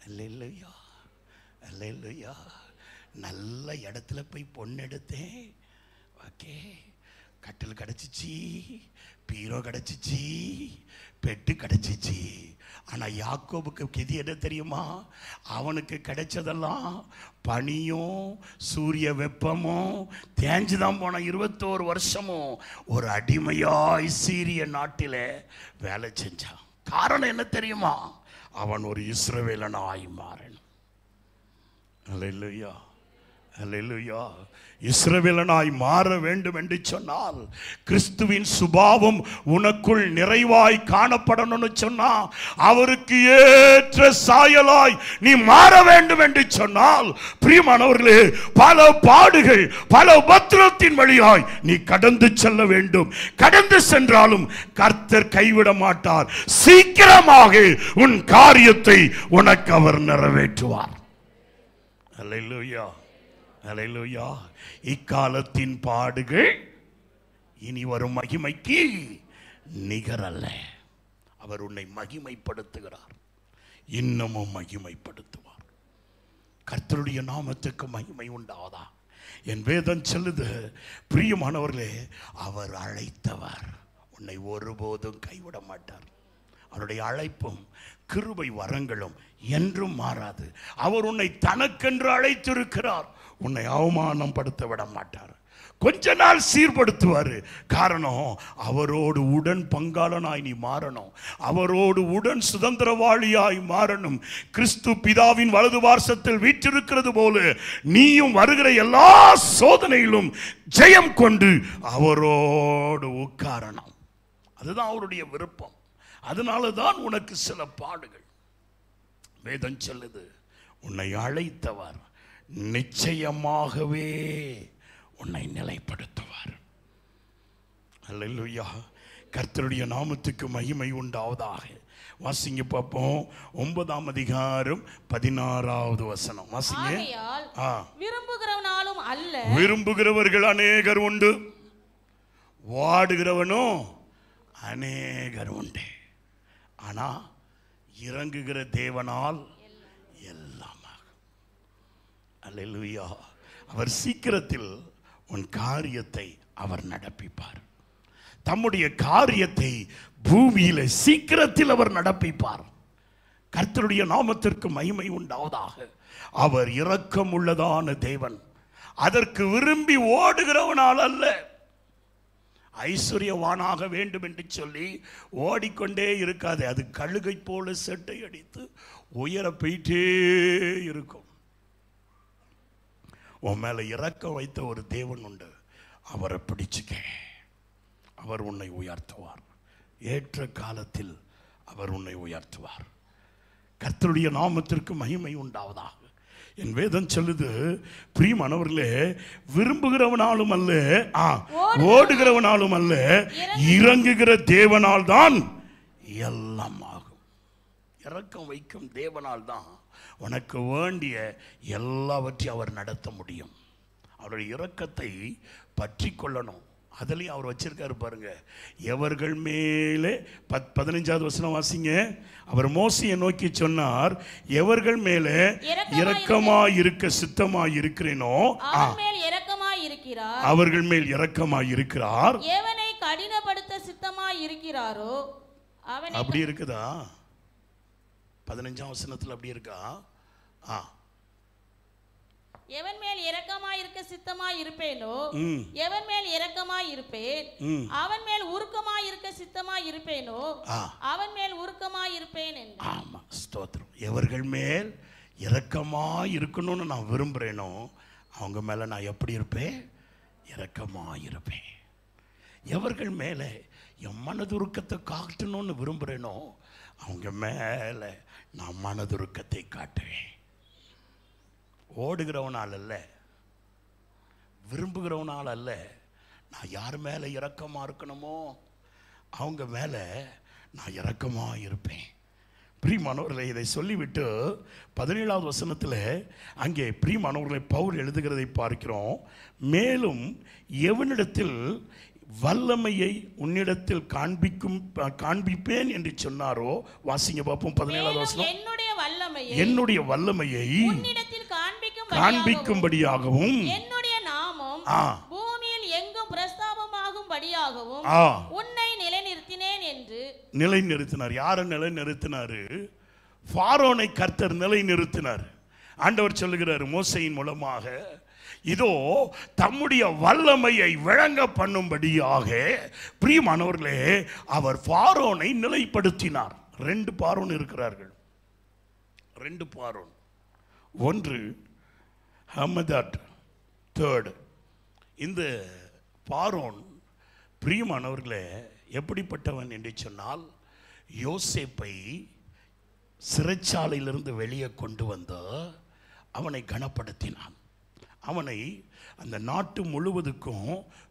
அல்லேலூயா, அல்லேலூயா. நல்ல இடத்துல போய் பொண்ணு எடுத்தேன். ஓகே, கட்டில் கிடச்சிச்சு, பீரோ கிடச்சிச்சு, பெட்டு கிடச்சிச்சு. ஆனால் யாக்கோபுக்கு கெதி என்ன தெரியுமா? அவனுக்கு கிடைச்சதெல்லாம் பனியும் சூரிய வெப்பமும் தேஞ்சுதான் போன 21 வருஷமும் ஒரு அடிமையாய் சீரிய நாட்டில் வேலை செஞ்சான். காரணம் என்ன தெரியுமா? அவன் ஒரு இஸ்ரவேலனாய் மாறணும். அல்லேலூயா, அல்லேலூயா. இஸ்ரவேலனாய் மாற வேண்டும் என்று சொன்னால் கிறிஸ்துவின் சுபாவம் உனக்குள் நிறைவாய் காணப்படணும்னு சொன்னா அவருக்கு ஏற்ற சாயலாய் நீ மாற வேண்டும் என்று சொன்னால், பிரியமானவர்களே, பல பாடுகள் பல உபத்திரத்தின் வழியாய் நீ கடந்து செல்ல வேண்டும். கடந்து சென்றாலும் கர்த்தர் கைவிட மாட்டார். சீக்கிரமாக உன் காரியத்தை உனக்கு அவர் நிறைவேற்றுவார். அல்லேலூயா, அல்லேலூயா. இக்காலத்தின் பாடுகள் இனி வரும் மகிமைக்கு நிகரல்ல. அவர் உன்னை மகிமைப்படுத்துகிறார், இன்னமும் மகிமைப்படுத்துவார். கர்த்தருடைய நாமத்துக்கு மகிமை உண்டாவதா? என் வேதம் சொல்லுது, பிரியமானவர்களே, அவர் அழைத்தவர் உன்னை ஒருபோதும் கைவிட மாட்டார். அவருடைய அழைப்பும் கிருபை வரங்களும் என்றும் மாறாது. அவர் உன்னை தனக்கென்று அழைத்திருக்கிறார். உன்னை அவமானப்படுத்த விட மாட்டார். கொஞ்ச நாள் சீர்படுத்துவார். காரணம், அவரோடு உடன் பங்காளனாய் நீ மாறணும். அவரோடு உடன் சுதந்திரவாளியாய் மாறணும். கிறிஸ்து பிதாவின் வலது பார்சத்தில் வீற்றிருக்கிறது போல நீயும் வருகிற எல்லா சோதனையிலும் ஜெயம் கொண்டு அவரோடு உட்காரணும். அதுதான் அவருடைய விருப்பம். அதனால தான் உனக்கு சில பாடுகள். வேதம் சொல்லுது, உன்னை அழைத்தவர் நிச்சயமாகவே உன்னை நிலைப்படுத்துவார். அல்லேலூயா. கர்த்தருடைய நாமத்துக்கு மகிமை உண்டாவதாக. வாசிங்க பார்ப்போம். 9ஆம் அதிகாரம் 16வது வசனம் வாசிங்க. விரும்புகிறவனாலும் அல்ல, விரும்புகிறவர்கள் அநேகர் உண்டு, வாடுகிறவனும் அநேகர் உண்டு. ஆனா இறங்குகிற தேவனால் எல்லாமாக. அல்லேலூயா. அவர் சீக்கிரத்தில் உன் காரியத்தை அவர் நடப்பிப்பார். தம்முடைய காரியத்தை பூமியில சீக்கிரத்தில் அவர் நடப்பிப்பார். கர்த்தருடைய நாமத்திற்கு மகிமை உண்டாவதாக. அவர் இரக்கம் உள்ளதான தேவன். அதற்கு விரும்பி ஓடுகிறவனால் அல்ல. ஐஸ்வர்யவானாக வேண்டும் என்று சொல்லி ஓடிக்கொண்டே இருக்காது. அது கழுகை போல செட்டை அடித்து உயர போயிட்டே இருக்கும். உன் மேல இரக்கம் வைத்த ஒரு தேவன் உண்டு. அவரை பிடிச்சுக்க. அவர் உன்னை உயர்த்துவார். ஏற்ற காலத்தில் அவர் உன்னை உயர்த்துவார். கர்த்தருடைய நாமத்திற்கு மகிமை உண்டாவதாக. என் வேதம் சொல்லுது, பிரியமானவர்களே, விரும்புகிறவனாலும் அல்ல, ஓடுகிறவனாலும் அல்ல, இறங்குகிற தேவனால் தான் எல்லாம் ஆகும். இரக்கம் வைக்கும் தேவனால் தான் உனக்கு வேண்டிய எல்லாவற்றையும் அவர் நடத்த முடியும். அவருடைய இரக்கத்தை பற்றி கொள்ளணும். அதுலேயும் அவர் வச்சிருக்காரு பாருங்க. எவர்கள் மேலே 15வது வசனம் வாசிங்க. அவர் மோசையை நோக்கி சொன்னார், எவர்கள் மேலே இரக்கமாய் இருக்க சித்தமாய் இருக்கிறேனோ அவர்கள் மேல் இரக்கமாய் இருக்கிறார். எவனை கடினப்படுத்த சித்தமாய் இருக்கிறாரோ அவனை. அப்படி இருக்குதா? 15ஆம் வசனத்தில் அப்படி இருக்கா? எவன் மேல் இரக்கமாய் இருக்க சித்தமாய் இருப்பேனோ எவன் மேல் இரக்கமாய் இருப்பேன். அவன் மேல் உருக்கமாய் இருக்க சித்தமாய் இருப்பேனோ அவன் மேல் உருக்கமாய் இருப்பேன் என்று. ஆமா, ஸ்தோத்திரம். எவர்கள் மேல் இரக்கமாய் இருக்கணும்னு நான் விரும்புறேனோ அவங்க மேல நான் எப்படி இருப்பேன்? இரக்கமாயிருப்பேன். எவர்கள் மேலே என் மனதுருக்கத்தை காட்டணும்னு விரும்புகிறேனோ அவங்க மேலே நான் மனதுருக்கத்தை காட்டுவேன். ஓடுகிறவனால் அல்ல, விரும்புகிறவனால் அல்ல, நான் யார் மேலே இரக்கமாக இருக்கணுமோ அவங்க மேலே நான் இரக்கமாக இருப்பேன். பிரியமானவர்களை, இதை சொல்லிவிட்டு 17வது வசனத்தில் அங்கே பிரியமானவர்களை பவுல் எழுதுகிறதை பார்க்கிறோம். மேலும் எவனிடத்தில் வல்லமையை உன்னிடத்தில் காண்பிப்பேன் என்று சொன்னாரோ, வாசிங்க பார்ப்போம் 17வது வசனம். என்னுடைய வல்லமையை காண்பிக்கும்படியாகவும் என்னுடைய நாமம் பூமியில் எங்கும் பிரஸ்தாபமாகும்படியாகவும் உன்னை நிலைநிறுத்தினேன் என்று. நிலைநிறுத்தினார். யாரை நிலைநிறுத்தினாரு? ஃபாரோனை கர்த்தர் நிலைநிறுத்தினார். ஆண்டவர் சொல்லுகிறார் மோசையின் மூலமாக, இதோ தம்முடைய வல்லமையை விளங்க பண்ணும்படியாக பிரியமானவர்களே அவர் ஃபாரோனை நிலைப்படுத்தினார். 2 பார்வோன் இருக்கிறார்கள். 2 பார்வோன். ஒன்று ஹமதாட், தேர்ட். இந்த பார்வோன் பிரியமானவர்களே எப்படிப்பட்டவன் என்று சொன்னால், யோசேப்பை சிறைச்சாலையிலிருந்து வெளியே கொண்டு வந்து அவனை கனப்படுத்தினான். அவனை அந்த நாட்டு முழுவதுக்கும்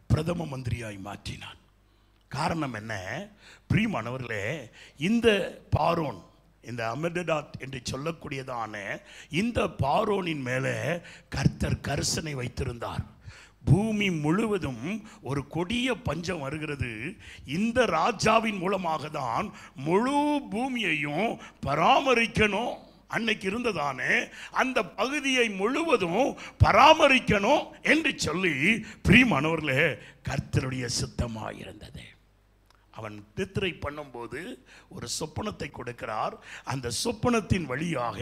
பிரதம மந்திரியாய் மாற்றினான். காரணம் என்ன? பிரியமானவர்களே, இந்த பார்வோன், இந்த அமெதடாத் என்று சொல்லக்கூடியதான இந்த பார்வோனின் மேலே கர்த்தர் கரிசனை வைத்திருந்தார். பூமி முழுவதும் ஒரு கொடிய பஞ்சம் வருகிறது. இந்த ராஜாவின் மூலமாக தான் முழு பூமியையும் பராமரிக்கணும். அன்னைக்கு இருந்ததானே அந்த பகுதியை முழுவதும் பராமரிக்கணும் என்று சொல்லி பிரியமானவர்களே கர்த்தருடைய சித்தமாயிருந்தது. அவன் நித்திரை பண்ணும்போது ஒரு சொப்பனத்தை கொடுக்கிறார். அந்த சொப்பனத்தின் வழியாக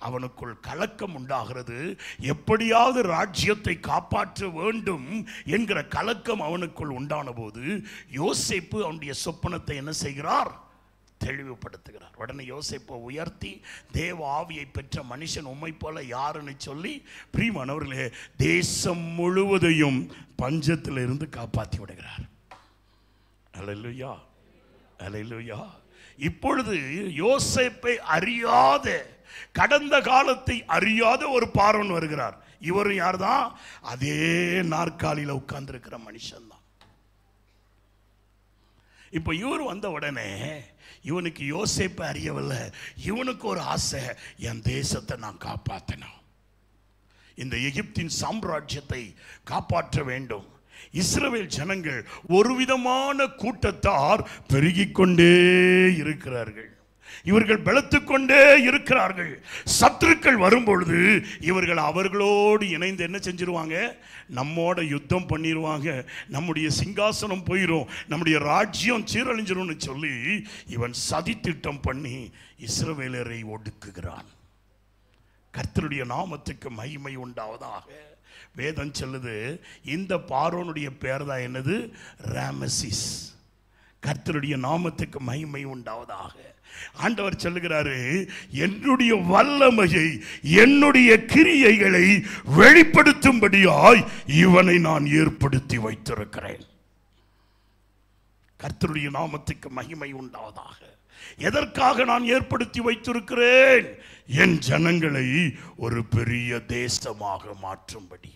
அவனுக்குள் கலக்கம் உண்டாகிறது. எப்படியாவது ராஜ்யத்தை காப்பாற்ற வேண்டும் என்கிற கலக்கம் அவனுக்குள் உண்டான போது யோசேப்பு அவனுடைய சொப்பனத்தை என்ன செய்கிறார்? தெளிவுபடுத்துகிறார். உடனே யோசேப்பை உயர்த்தி, தேவ ஆவியை பெற்ற மனுஷன் உம்மை போல யாருன்னு சொல்லி பிரியமானவர்களே தேசம் முழுவதையும் பஞ்சத்தில் இருந்து காப்பாற்றி விடுகிறார். அல்லேலூயா, அல்லேலூயா. இப்பொழுது யோசேப்பை அறியாத, கடந்த காலத்தை அறியாத ஒரு பார்வோன் வருகிறார். இவரும் யார் தான்? அதே நாற்காலியில் உட்கார்ந்து இருக்கிற மனுஷன் தான். இப்போ இவர் வந்த உடனே இவனுக்கு யோசேப்பை அறியவில்லை. இவனுக்கு ஒரு ஆசை, என் தேசத்தை நான் காப்பாற்றணும், இந்த எகிப்தின் சாம்ராஜ்யத்தை காப்பாற்ற வேண்டும். இஸ்ரவேல் ஜனங்கள் ஒரு விதமான கூட்டத்தார் பெருகிக்கொண்டே இருக்கிறார்கள். இவர்கள் பலத்துக்கொண்டே இருக்கிறார்கள். சத்துருக்கள் வரும்பொழுது இவர்கள் அவர்களோடு இணைந்து என்ன செஞ்சிருவாங்க? நம்மோட யுத்தம் பண்ணிடுவாங்க, நம்முடைய சிங்காசனம் போயிடும், நம்முடைய ராஜ்யம் சீரழிஞ்சிரும்னு சொல்லி இவன் சதி திட்டம் பண்ணி இஸ்ரவேலரை ஒடுக்குகிறான். கர்த்தருடைய நாமத்துக்கு மகிமை உண்டாவதாக. வேதம் சொல்லுது, இந்த பார்வோனுடைய பேர் தான் என்னது? ராமசிஸ். கர்த்தருடைய நாமத்துக்கு மகிமை உண்டாவதாக. ஆண்டவர் சொல்லுகிறாரு, என்னுடைய வல்லமையை, என்னுடைய கிரியைகளை வெளிப்படுத்தும்படியாய் இவனை நான் ஏற்படுத்தி வைத்திருக்கிறேன். கர்த்தருடைய நாமத்துக்கு மகிமை உண்டாவதாக. எதற்காக நான் ஏற்படுத்தி வைத்திருக்கிறேன்? என் ஜனங்களை ஒரு பெரிய தேசமாக மாற்றும்படி,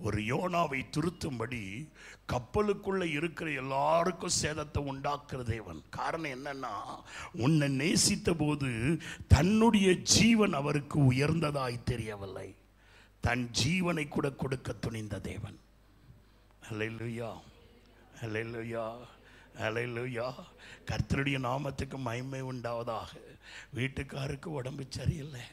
ஒரு யோனாவை திருத்தும்படி, கப்பலுக்குள்ள இருக்கிற எல்லாருக்கும் சேதத்தை உண்டாக்குற தேவன். காரணம் என்னன்னா, உன்னை நேசித்த போது தன்னுடைய ஜீவன் அவருக்கு உயர்ந்ததாய் தெரியவில்லை, தன் ஜீவனை கூட கொடுக்க துணிந்த தேவன். அல்லேலூயா, அல்லேலூயா, அல்லேலூயா. கர்த்தருடைய நாமத்துக்கு மகிமை உண்டாவதாக. வீட்டுக்காருக்கு உடம்பு சரியில்லை,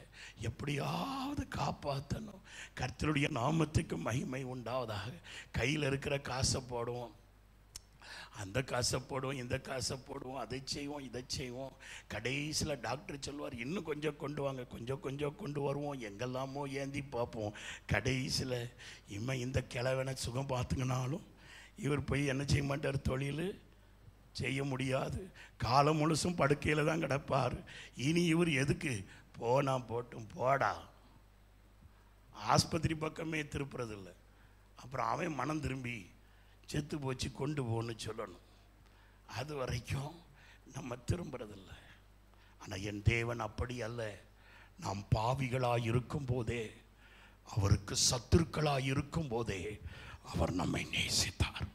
எப்படியாவது காப்பாற்றணும். கர்த்தருடைய நாமத்துக்கு மகிமை உண்டாவதாக. கையில் இருக்கிற காசை போடுவோம், அந்த காசை போடுவோம், இந்த காசை போடுவோம், அதை செய்வோம், இதை செய்வோம். கடைசியில் டாக்டர் சொல்வார், இன்னும் கொஞ்சம் கொண்டு வாங்க, கொஞ்சம் கொஞ்சம் கொண்டு வருவோம், எங்கெல்லாமோ ஏந்தி பார்ப்போம். கடைசியில் இந்த கிழவனை சுகம் பார்த்துங்கனாலும் இவர் போய் என்ன செய்ய மாட்டார்? தொழில் செய்ய முடியாது. காலம் முழுசும் படுக்கையில் தான் கிடப்பார். இனி இவர் எதுக்கு? போனா போட்டும், போடா. ஆஸ்பத்திரி பக்கமே திருப்புறதில்லை. அப்புறம் அவன் மனம் திரும்பி செத்து போச்சு கொண்டு போன்னு சொல்லணும். அது வரைக்கும் நம்ம திரும்புறதில்லை. ஆனால் என் தேவன் அப்படி அல்ல. நாம் பாவிகளாக இருக்கும் போதே, அவருக்கு சத்துருக்களாக இருக்கும் போதே அவர் நம்மை நேசித்தார்.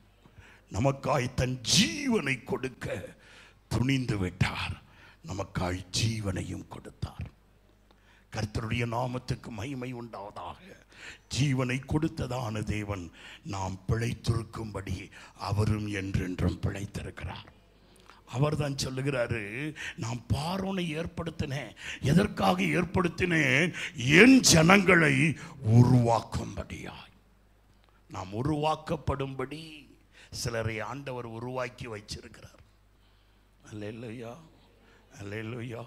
நமக்காய் தன் ஜீவனை கொடுக்க துணிந்து விட்டார். நமக்காய் ஜீவனையும் கொடுத்தார். கர்த்தருடைய நாமத்துக்கு மகிமை உண்டாவதாக. ஜீவனை கொடுத்ததான தேவன் நாம் பிழைத்திருக்கும்படி அவரும் என்றென்றும் பிழைத்திருக்கிறார். அவர் தான் சொல்லுகிறாரு, நான் பார்வோனை ஏற்படுத்தினேன். எதற்காக ஏற்படுத்தினேன்? என் ஜனங்களை உருவாக்கும்படியாய். நாம் உருவாக்கப்படும்படி சிலரை ஆண்டவர் உருவாக்கி வச்சிருக்கிறார். அல்லேலூயா, அல்லேலூயா.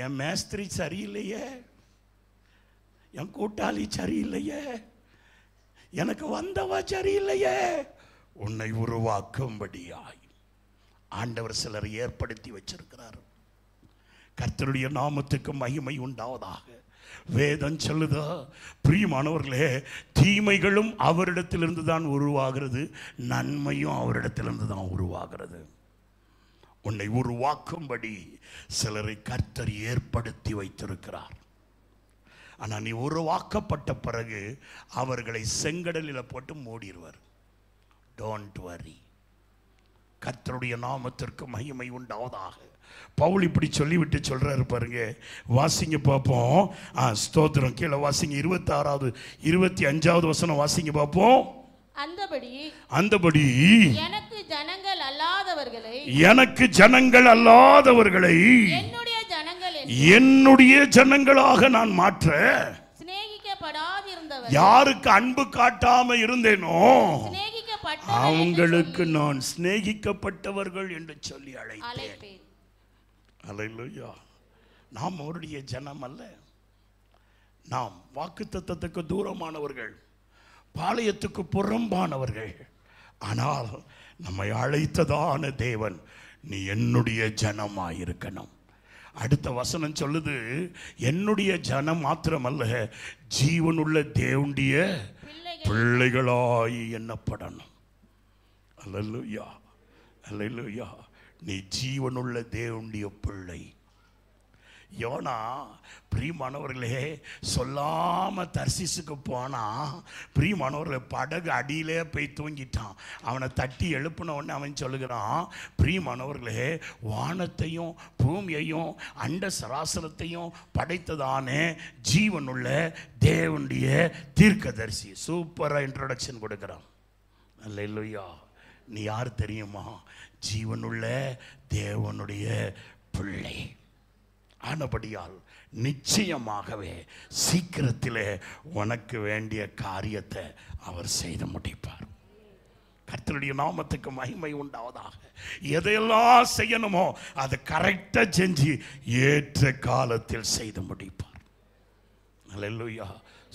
என் மேஸ்திரி சரியில்லையே, என் கூட்டாளி சரியில்லையே, எனக்கு வந்தவ சரியில்லையே, உன்னை உருவாக்கும்படியாய் ஆண்டவர் சிலர் ஏற்படுத்தி வச்சிருக்கிறார். கர்த்தருடைய நாமத்துக்கு மகிமை உண்டாவதாக. வேதம் சொல்லுதா, பிரியமானவர்களே, தீமைகளும் அவரிடத்திலிருந்து தான் உருவாகிறது, நன்மையும் அவரிடத்திலிருந்து தான் உருவாகிறது. உன்னை உருவாக்கும்படி சிலரை கர்த்தர் ஏற்படுத்தி வைத்திருக்கிறார். ஆனால் நீ உருவாக்கப்பட்ட பிறகு அவர்களை செங்கடலில் போட்டு மூடிடுவார். Don't worry. கர்த்தருடைய நாமத்திற்கு மகிமை உண்டாவதாக. பவுல் இப்படி சொல்லிவிட்டு சொல்றாரு பாருங்க. வாசிங்க பார்ப்போம். ஸ்தோத்திரம். கீழே வாசிங்க. 26வது 25வது வசனம் வாசிங்க பார்ப்போம். அந்தபடி எனக்கு ஜனங்கள் அல்லாதவர்களை என்னுடைய ஜனங்களாக நான் மாற்ற யாருக்கு அன்பு காட்டாம இருந்தேனோ அவங்களுக்கு நான் சிநேகிக்கப்பட்டவர்கள் என்று சொல்லி அழைத்தேன். அல்லேலூயா. நாம் அவருடைய ஜனம் அல்ல. நாம் வாக்குத்தத்தத்துக்கு தூரமானவர்கள், பாளையத்துக்கு புறம்பானவர்கள். ஆனால் நம்மை அழைத்ததான தேவன், நீ என்னுடைய ஜனமாயிருக்கணும். அடுத்த வசனம் சொல்லுது, என்னுடைய ஜனம் மாத்திரமல்ல, ஜீவனுள்ள தேவனுடைய பிள்ளைகளாய் எண்ணப்படணும். அல்லேலூயா, அல்லேலூயா. நீ ஜீவனுள்ள தேவனுடைய பிள்ளை. யோனா, பிரியமானவர்களே, சொல்லாம தர்சீசுக்கு போனா, பிரியமானவர்களே, படகு அடியிலே போய் தூங்கிட்டான். அவனை தட்டி எழுப்பின உடனே அவன் சொல்லுகிறான், பிரியமானவர்களே, வானத்தையும் பூமியையும் அண்ட சராசரத்தையும் படைத்ததானே ஜீவனுள்ள தேவனுடைய தீர்க்கதரிசி. சூப்பரா இன்ட்ரோடக்ஷன் கொடுக்கிறான். அல்லேலூயா. நீ யார் தெரியுமா? ஜீவனுள்ள தேவனுடைய பிள்ளை. ஆனபடியால் நிச்சயமாகவே சீக்கிரத்திலே உனக்கு வேண்டிய காரியத்தை அவர் செய்து முடிப்பார். கர்த்தருடைய நாமத்துக்கு மகிமை உண்டாவதாக. எதையெல்லாம் செய்யணுமோ அதை கரெக்டா செஞ்சு ஏற்ற காலத்தில் செய்து முடிப்பார். அல்லேலூயா.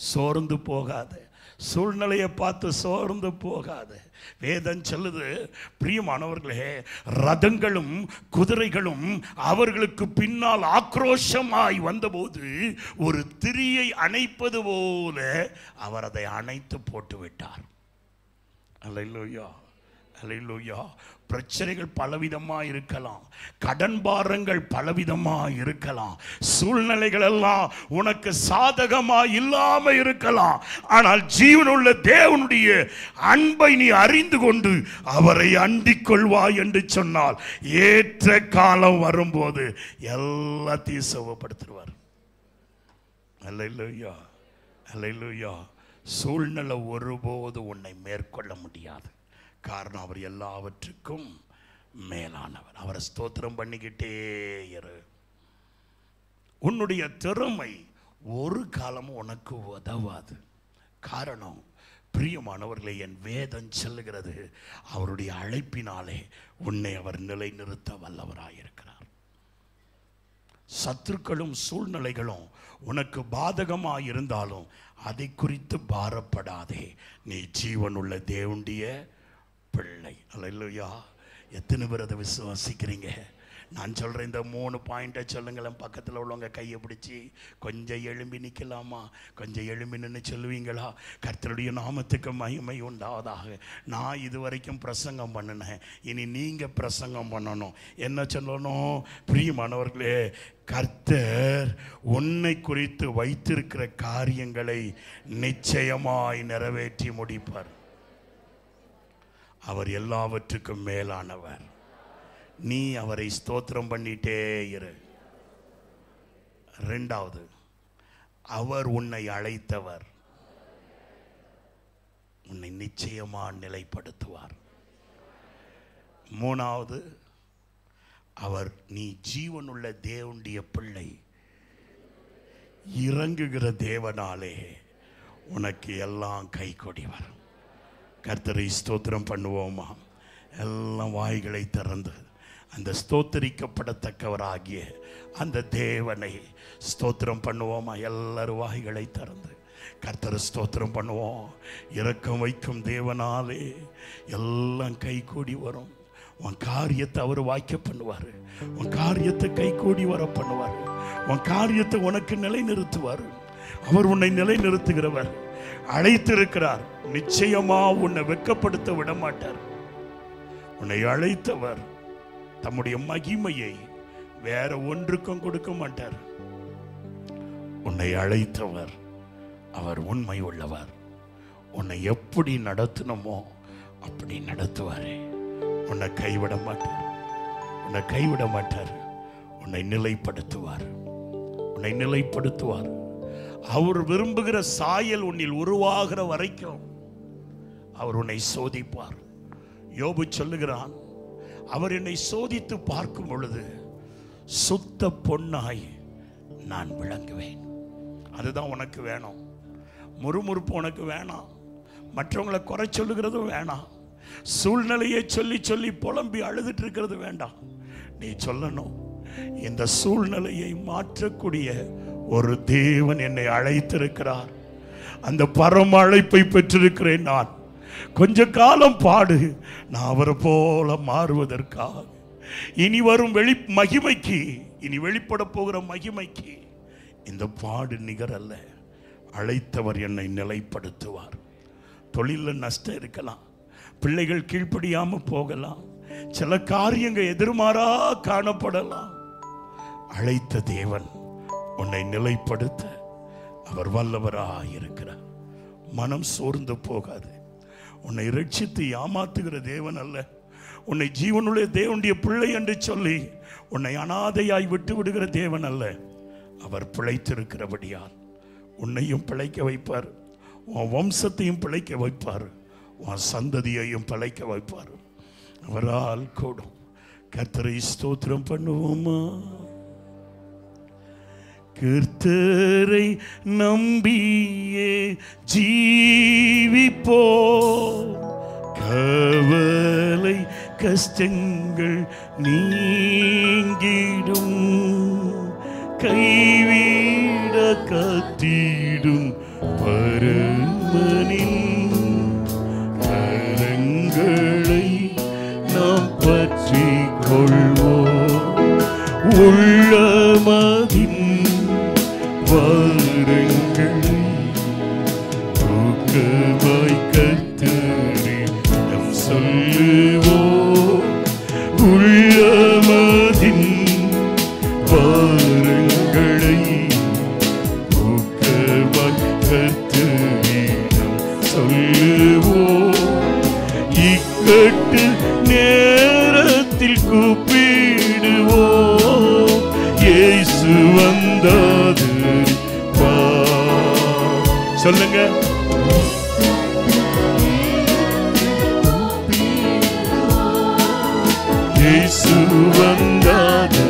சோர்ந்து போகாத, சூழ்நிலையை பார்த்து சோர்ந்து போகாத. வேதம் சொல்லுது, பிரியமானவர்களே, ரதங்களும் குதிரைகளும் அவர்களுக்கு பின்னால் ஆக்ரோஷமாய் வந்தபோது ஒரு திரியை அணைப்பது போல அவர் அதை அணைத்து போட்டு விட்டார். அல்லேலூயா, அல்லேலூயா. பிரச்சனைகள் பலவிதமா இருக்கலாம், கடன் பாரங்கள் பலவிதமா இருக்கலாம், சூழ்நிலைகள் எல்லாம் உனக்கு சாதகமா இல்லாம இருக்கலாம். ஆனால் ஜீவனுள்ள தேவனுடைய அன்பை நீ அறிந்து கொண்டு அவரை அண்டிக் கொள்வாய் என்று சொன்னால், ஏற்ற காலம் வரும்போது எல்லாத்தையும் சுகப்படுத்துவார். அல்லேலூயா, அல்லேலூயா. சூழ்நிலை ஒருபோது உன்னை மேற்கொள்ள முடியாது. காரணம், அவர் எல்லாவற்றுக்கும் மேலானவர். அவரை ஸ்தோத்திரம் பண்ணிக்கிட்டே இரு. உன்னுடைய திறமை ஒரு காலமும் உனக்கு உதவாது. காரணம், பிரியமானவர்களே, என் வேதம் சொல்லுகிறது, அவருடைய அழைப்பினாலே உன்னை அவர் நிலைநிறுத்த வல்லவராயிருக்கிறார். சத்துருக்களும் சூழ்நிலைகளும் உனக்கு பாதகமாக இருந்தாலும் அதை குறித்து பாரப்படாதே. நீ ஜீவனுள்ள தேவனுடைய பிள்ளை. அல்லேலூயா. எத்தனை பேர் அதை விசுவாசிக்கிறீங்க? நான் சொல்கிறேன், இந்த 3 பாயிண்ட்டை சொல்லுங்களேன். பக்கத்தில் உள்ளவங்க கையை பிடிச்சி கொஞ்சம் எழும்பி நிற்கலாமா? கொஞ்சம் எழும்பி நின்று சொல்லுவீங்களா? கர்த்தருடைய நாமத்துக்கு மகிமை உண்டாவதாக. நான் இதுவரைக்கும் பிரசங்கம் பண்ணினேன், இனி நீங்கள் பிரசங்கம் பண்ணணும். என்ன சொல்லணும்? பிரியமானவர்களே, கர்த்தர் உன்னை குறித்து வைத்திருக்கிற காரியங்களை நிச்சயமாய் நிறைவேற்றி முடிப்பார். அவர் எல்லாவற்றுக்கும் மேலானவர். நீ அவரை ஸ்தோத்திரம் பண்ணிட்டே இரு. 2வது, அவர் உன்னை அழைத்தவர், உன்னை நிச்சயமா நிலைப்படுத்துவார். 3வது, அவர் நீ ஜீவனுள்ள தேவனுடைய பிள்ளை, இறங்குகிற தேவனாலே உனக்கு எல்லாம் கைகூடி வரும். கர்த்தரை ஸ்தோத்திரம் பண்ணுவோமா? எல்லாம் வாய்களை திறந்து அந்த ஸ்தோத்தரிக்கப்படத்தக்கவராகிய அந்த தேவனை ஸ்தோத்திரம் பண்ணுவோமா? எல்லாரும் வாய்களை திறந்து கர்த்தரை ஸ்தோத்திரம் பண்ணுவோம். இரக்கம் வைக்கும் தேவனாலே எல்லாம் கைகூடி வரும். உன் காரியத்தை அவர் வாய்க்க பண்ணுவார். உன் காரியத்தை கைகூடி வர பண்ணுவார். உன் காரியத்தை உனக்கு நிலைநிறுத்துவார். அவர் உன்னை நிலைநிறுத்துகிறவர். அழைத்திருக்கிறார். நிச்சயமா உன்னை வெட்கப்படுத்த விட மாட்டார். உன்னை அழைத்தவர் தம்முடைய மகிமையை வேற ஒன்றுக்கும் கொடுக்க மாட்டார். உன்னை அழைத்தவர் அவர் உண்மை உள்ளவர். உன்னை எப்படி நடத்தணுமோ அப்படி நடத்துவார். உன்னை கைவிட மாட்டார். உன்னை கைவிட மாட்டார். உன்னை நிலைப்படுத்துவார். உன்னை நிலைப்படுத்துவார். அவர் விரும்புகிற சாயல் உன்னில் உருவாகிற வரைக்கும் அவர் உன்னை சோதிப்பார். யோபு சொல்லுகிறான், அவர் என்னை சோதித்து பார்க்கும் பொழுது சுத்த பொன்னாய் நான் விளங்குவேன். அதுதான் உனக்கு வேணும். முறுமுறுப்பு உனக்கு வேணாம். மற்றவங்களை குறை சொல்லுகிறதும் வேணாம். சூழ்நிலையை சொல்லி சொல்லி புலம்பி அழுதுட்டு இருக்கிறது வேண்டாம். நீ சொல்லணும், இந்த சூழ்நிலையை மாற்றக்கூடிய ஒரு தேவன் என்னை அழைத்திருக்கிறார். அந்த பரம அழைப்பை பெற்றிருக்கிறேன். நான் கொஞ்ச காலம் பாடு, நான் அவரை போல மாறுவதற்காக. இனி வரும் மகிமைக்கு, இனி வெளிப்பட போகிற மகிமைக்கு இந்த பாடு நிகரல்ல. அழைத்தவர் என்னை நிலைப்படுத்துவார். தொழிலில் நஷ்டம் இருக்கலாம், பிள்ளைகள் கீழ்ப்படியாம போகலாம், சில காரியங்கள் எதிர்மாறா காணப்படலாம். அழைத்த தேவன் உன்னை நிலைப்படுத்த அவர் வல்லவராயிருக்கிறார். மனம் சோர்ந்து போகாது. உன்னை ரட்சித்து ஏமாத்துகிற தேவன் அல்ல. உன்னை ஜீவனுள்ள தேவனுடைய பிள்ளை என்று சொல்லி உன்னை அனாதையாய் விட்டு விடுகிற தேவன் அல்ல. அவர் பிழைத்திருக்கிறபடியால் உன்னையும் பிழைக்க வைப்பார். உன் வம்சத்தையும் பிழைக்க வைப்பார். உன் சந்ததியையும் பிழைக்க வைப்பார். அவரால் கூடும். கர்த்தரை ஸ்தோத்திரம் பண்ணுவோமா? கர்த்தரை நம்பியே ஜீவிப்போ, கவலை கஷ்டங்கள் நீங்கிடும், கைவிட காத்திடும் பரமனின் கரங்களை நாம் பற்றி கொள்வோம். உள்ளமதின் வாரங்களை ஊக்கமாய் கர்த்தரிடம் சொல்லுவோம். உள்ளமதின் வாரங்களை ஊக்கமாய் கர்த்தரிடம் சொல்லுவோம். இக்கட்டு நேரத்தில் கூப்பிடுவோம். இயேசு வந்தாது சொல்லுங்க. இயேசு வந்தாது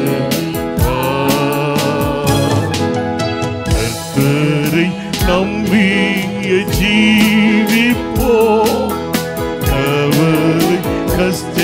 கர்த்தரை நம்பிய ஜீவிப்போ, கவலை கஷ்ட